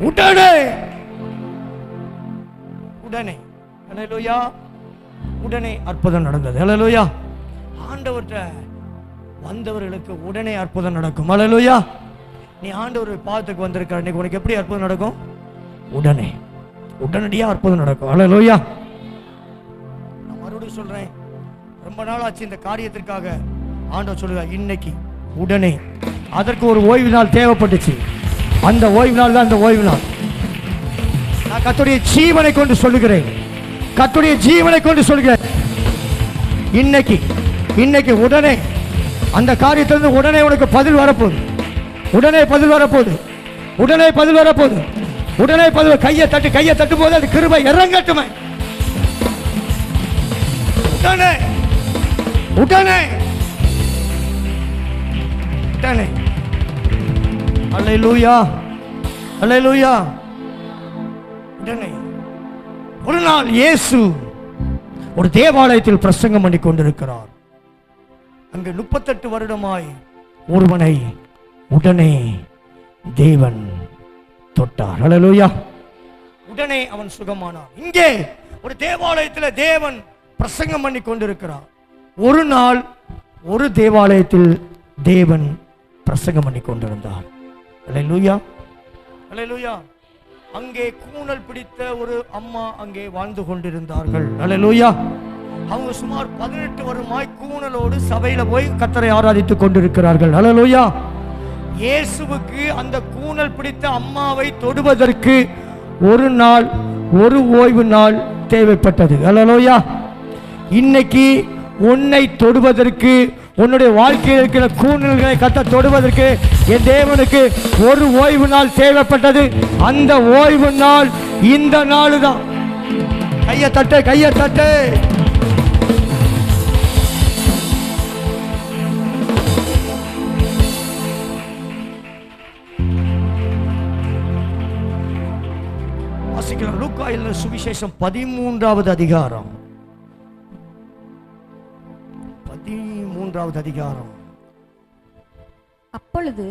உடனே உடனே ஹல்லேலூயா, உடனே அற்புதம் நடந்தது. ஹல்லேலூயா. ஆண்டவர்கிட்ட வந்தவர்களுக்கு உடனே அற்புதம் நடக்கும். ஹல்லேலூயா. நீ ஆண்டவர் பாதத்துக்கு வந்திருக்க, இன்னைக்கு உனக்கு எப்படி அற்புதம் நடக்கும்? உடனே, உடனடியாக அற்புதம் நடக்கும். ஹல்லேலூயா. நான் மறுபடியும் சொல்றேன், ரொம்ப நாள் ஆச்சு இந்த காரியத்திற்காக ஆண்டவர் சொல்லுங்க, இன்னைக்கு உடனே. அதற்கு ஒரு ஓய்வு நாள் தேவைப்பட்டுச்சு. அந்த ஓய்வு நாள் தான் இந்த ஓய்வு நாள். நான் கர்த்தருடைய ஜீவனை கொண்டு சொல்லுகிறேன், கர்த்தருடைய ஜீவனை கொண்டு சொல்கிறேன். இன்னைக்கு உடனே அந்த காரியத்திலிருந்து உடனே உனக்கு பதில் வரப்போகுது. உடனே பதில் வரப்போகுது. உடனே பதில் வரப்போகுது. உடனே பதில். கையை தட்டும் போது அது கிருபை இறங்கட்டுமே. உடனே உடனே உடனே. அல்லேலூயா, அல்லேலூயா. உடனே ஒரு நாள் இயேசு ஒரு தேவாலயத்தில் பிரசங்கம் பண்ணி கொண்டிருக்கிறார். அங்கு 38 வருடமாய் ஒருவனை உடனே தேவன் தொட்டார். அல்லேலூயா. உடனே அவன் சுகமானான். இங்கே ஒரு தேவாலயத்தில் தேவன் பிரசங்கம் பண்ணி கொண்டிருக்கிறார். ஒரு நாள் ஒரு தேவாலயத்தில் தேவன் பிரசங்கம் பண்ணி கொண்டிருந்தார். அல்லேலூயா, அல்லேலூயா. அங்கே கூணல் பிடித்த ஒரு அம்மா அங்கே வாழ்ந்து கொண்டிருந்தார்கள். அல்லேலூயா. அவங்க சுமார் 18 வருடமாய் கூணலோடு சபையில போய் கர்த்தரை ஆராதித்துக் கொண்டிருக்கிறார்கள். அல்லேலூயா. இயேசுவுக்கு அந்த கூணல் பிடித்த அம்மாவை தொடுவதற்கு ஒரு நாள், ஒரு ஓய்வு நாள் தேவைப்பட்டது. அல்லேலூயா. இன்னைக்கு உன்னை தொடுவதற்கு, உன்னுடைய வாழ்க்கையில் இருக்கிற கூணல்களை கர்த்தர் தொடுவதற்கு என் தேவனுக்கு ஒரு ஓய்வு நாள் தேவைப்பட்டது. அந்த ஓய்வு நாள் இந்த நாள் தான். கையை தட்டு, கையை தட்டு. வாசிக்கலாம். லூக்கா எழுதின சுவிசேஷம் 13வது அதிகாரம். 13வது அதிகாரம். அப்பொழுது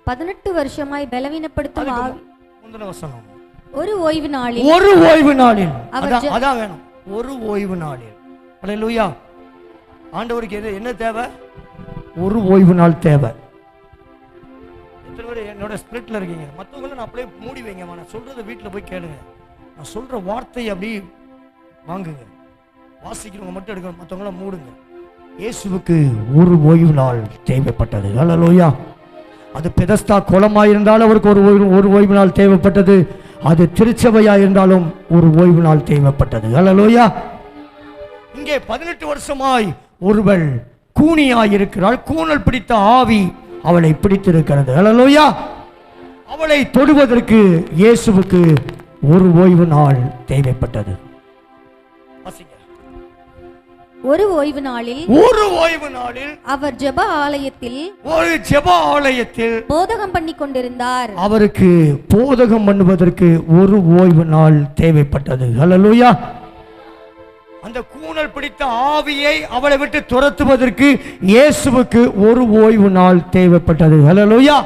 18 வருஷமாய் பலவீனப்படுத்தும் முந்தின வசனம். ஒரு ஓய்வு நாளில், ஒரு ஓய்வு நாளில், அதான் வேணும், ஒரு ஓய்வு நாளில். அல்லேலூயா. ஆண்டவருக்கு என்ன தேவை? ஒரு ஓய்வு நாள் தேவை. எத்தனை பேர் என்னோட ஸ்பிரிட்ல இருக்கீங்க? மற்றவங்களை நான் அப்படியே மூடி வைங்க. நான் சொல்றதை வீட்டில் போய் கேளுங்க. நான் சொல்ற வார்த்தையை அப்படி வாங்குங்க. வாசிக்கிறவங்க மட்டும் எடுக்கணும், மற்றவங்கள மூடுங்க. இயேசுவுக்கு ஒரு ஓய்வு நாள் தேவைப்பட்டது. அல்லேலூயா. அது பெதஸ்தா குளமாயிருந்தாலும் அவருக்கு ஒரு ஓய்வு நாள் தேவைப்பட்டது. அது திருச்சபையா இருந்தாலும் ஒரு ஓய்வு நாள் தேவைப்பட்டது. அல்லேலூயா. இங்கே 18 வருஷமாய் ஒருவள் கூனியாயிருக்கிறாள். கூணல் பிடித்த ஆவி அவளை பிடித்திருக்கிறது. அல்லேலூயா. அவளை தொடுவதற்கு இயேசுவுக்கு ஒரு ஓய்வு நாள் தேவைப்பட்டது. ஒரு ஓய்வு நாளில், ஒரு ஓய்வு நாளில் அவர் ஜெப ஆலயத்தில், ஒரு ஜெப ஆலயத்தில் போதகம் பண்ணி கொண்டிருந்தார். அவருக்கு போதகம் பண்ணுவதற்கு ஒரு ஓய்வு நாள் தேவைப்பட்டது. அல்லேலூயா. அந்த கூணல் பிடித்த ஆவியை அவளை விட்டு துரத்துவதற்கு இயேசுவுக்கு ஒரு ஓய்வு நாள் தேவைப்பட்டது. அல்லேலூயா.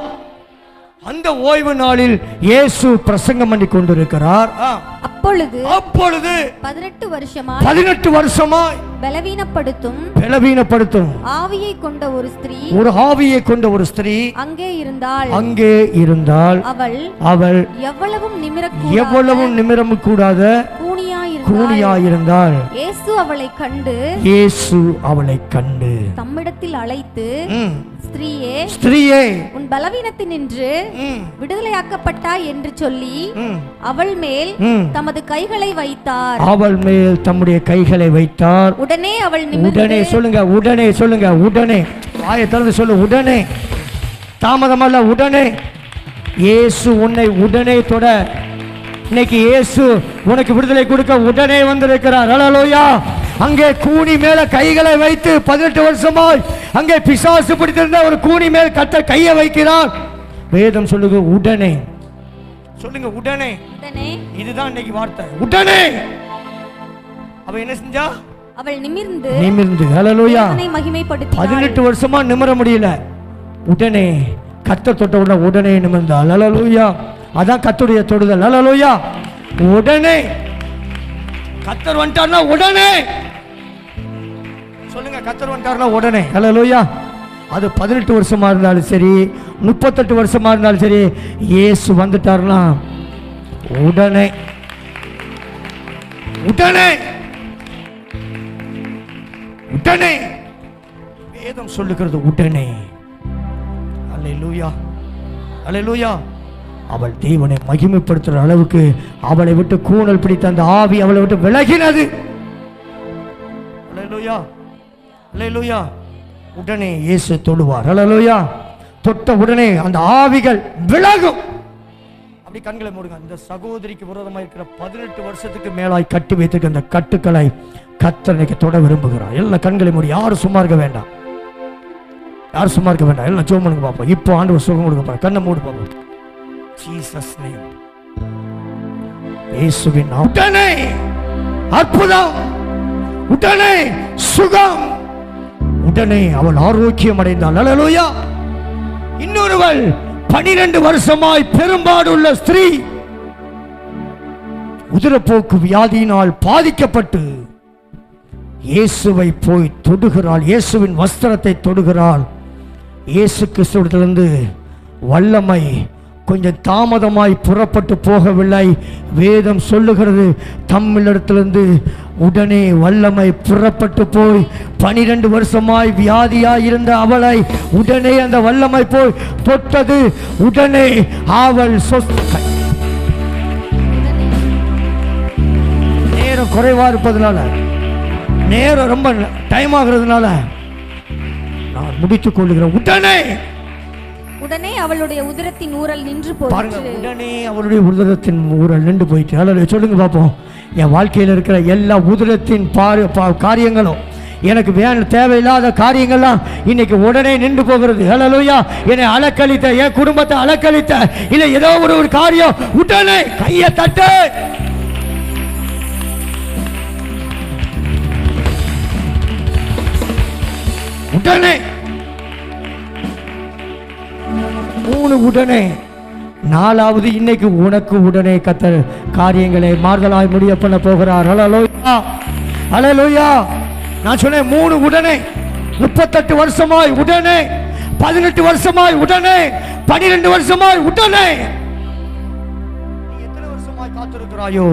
அந்த ஓய்வு நாளில் இயேசு பிரசங்கம் பண்ணி கொண்டிருக்கிறார். அப்பொழுது 18 வருஷமாய் பலவீனப்படுத்தும் ஆவியை கொண்ட ஒரு ஸ்திரீ அங்கே இருந்தாள். அவள் எவ்வளவும் நிமிரம் கூடாத கூனியாயிருந்தாள். இயேசு அவளை கண்டு தம்மிடத்தில் அழைத்து, ஸ்திரீயே, உன் பலவீனத்தினின்று விடுதலையாக்கப்பட்டாய் என்று சொல்லி அவள் மேல் தமது கைகளை வைத்தார். அவள் மேல் தம்முடைய கைகளை வைத்தார். உடனே அவள் உடனே சொல்லுங்க, உடனே சொல்லுங்க, உடனே. வாயை திறந்து சொல்லு, உடனே. தாமதமல்ல, உடனே. இயேசு உன்னை உடனே தொட. இன்னைக்கு இயேசு உனக்கு விடுதலை கொடுக்க உடனே வந்திருக்கிறார். அல்லேலூயா. அங்கே கூனி மேல கைகளை வைத்து 18 வருஷமாய் அங்கே பிசாசு பிடித்திருந்த ஒரு கூனி மேல் கர்த்தர் கையை வைக்கிறார். வேதம் சொல்லுங்க, உடனே. சொல்லுங்க, உடனே. இதுதான் இன்னைக்கு வார்த்தை, உடனே. அவ என்ன செஞ்சா? அவள் நிமிர்ந்து அல்லேலூயா, மகிமைப்படுத்தினாள். 18 வருஷமா நிமிர முடியல. உடனே கர்த்தர் தொட்ட உடனே உடனே நிமிர்ந்தாள். அல்லேலூயா. அதான் கர்த்தருடைய தொடுதல். அல்லேலூயா. உடனே கர்த்தர் வந்துட்டார்னா உடனே சொல்லுங்க, கர்த்தர் வந்துட்டார்னா உடனே. அல்லேலூயா. அது 18 வருஷமா இருந்தாலும் சரி, 38 வருஷமா இருந்தாலும் சரி, இயேசு வந்துட்டார்னா உடனே உடனே உடனே. வேதம் சொல்லுகிறது உடனே. அல்லேலூயா, அல்லேலூயா. அவள் தேவனை மகிமைப்படுத்துற அளவுக்கு அவளை விட்டு கூணல் பிடித்த அந்த ஆவி அவளை விட்டு விலகினது. அல்லேலூயா, அல்லேலூயா. உடனே இயேசு தொடுவார். அல்லேலூயா. தொட்ட உடனே அந்த ஆவிகள் விலகும். அப்படி கண்களை மூடுங்க. அந்த சகோதரிக்கு விரோதமாக இருக்கிற 18 வருஷத்துக்கு மேலாய் கட்டி வைத்திருக்க அந்த கட்டுக்களை கர்த்தர் இன்னைக்கு தொட விரும்புகிறார். எல்லாம் கண்களை மூடி. யாரும் சும்மா இருக்க வேண்டாம், யாரும் சும்மா இருக்க வேண்டாம். எல்லாம் ஜெபம் பண்ணுங்க பாப்போம். இப்போ ஆண்டவர் சுகம் கொடுக்க போறார். கண்ணை மூடு பாப்போம். Jesus name. இயேசுவின் நாமம். உடனே அற்புதம், உடனே சுகம், உடனே அவள் ஆரோக்கியம் அடைந்தாள். அல்லேலூயா. இன்னொருவள் 12 வருஷமாய் பெரும்பாடுள்ள ஸ்திரீ உதிரப்போக்கு வியாதியினால் பாதிக்கப்பட்டு இயேசுவை போய் தொடுகிறாள். இயேசுவின் வஸ்திரத்தை தொடுகிறாள். இயேசு கிறிஸ்துவிடத்திலிருந்து வல்லமை கொஞ்சம் தாமதமாய் புறப்பட்டு போகவில்லை. வேதம் சொல்லுகிறது, தம்மிடத்திலிருந்து உடனே வல்லமை புறப்பட்டு போய் 12 வருஷமாய் வியாதியாய் இருந்த அவளை உடனே அந்த வல்லமை போய் தொட்டது. உடனே அவள் நேரம் குறைவா இருப்பதனால, நேரம் ரொம்ப டைம் ஆகுறதுனால நான் முடித்துக் கொள்ளுகிறேன். உடனே அவளுடைய உதரத்தின் ஊரல் நின்று பாருங்க. போயிற்று. உடனே அவளுடைய உதரத்தின் ஊரல் நின்று போயிட்டு. அல்ல சொல்லுங்க பாப்போம். என் வாழ்க்கையில் இருக்கிற எல்லா உதரத்தின் காரியங்களும், எனக்கு தேவையில்லாத காரியங்கள்லாம் இன்னைக்கு உடனே நின்று போகிறது. அல்லேலூயா. என்னை அலக்களித்த, என் குடும்பத்தை அலக்களித்த, இல்லை ஏதோ ஒரு காரியம் உடனே கையை தட்டு. உடனே 3 உடனே. 4வது இன்னைக்கு உனக்கு உடனே கர்த்தர் காரியங்களை மாறுதலாய் முடிய பண்ண போகிறார். அல்லேலூயா, அல்லேலூயா. நான் சொன்னேன் 3 உடனே. 38 வருஷமாய் உடனே, 18 வருஷமாய் உடனே, 12 வருஷமாய் உடனே. நீ எத்தனை வருஷமாய் காத்திருக்கிறாயோ,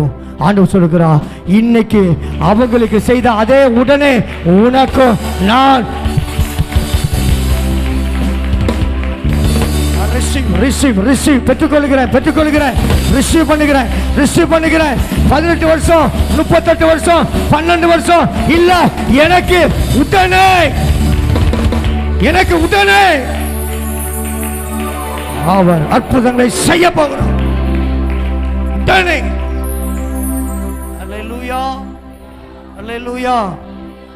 ஆண்டவர் சொல்லுகிறார், இன்னைக்கு அவங்களுக்கு செய்த அதே உடனே உனக்கு நான் பெற்றுக்கொள்கிறேன். ரிசீவ் பண்ணுகிறேன். 18 வருஷம், 38 வருஷம், 12 வருஷம் இல்ல, எனக்கு உடனே அவர் அற்புதங்களை செய்ய போகிறார். உடனே. அல்லேலூயா, அல்லேலூயா.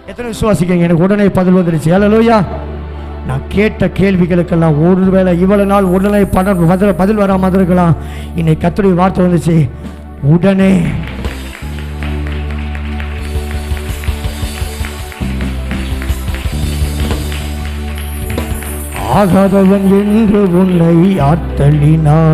எத்தனை விசுவாசிக்கிறீங்க எனக்கு உடனே பதில் வந்துருச்சு? அல்லேலூயா. நான் கேட்ட கேள்விகளுக்கெல்லாம் ஒருவேளை இவ்வளவு நாள் உடனே பதில் வராம இருக்கலாம். இன்னைக்கு கர்த்தருடைய வார்த்தை வந்துச்சு, உடனே. ஆகாதவன் என்று உன்னை ஆத்தலினார்.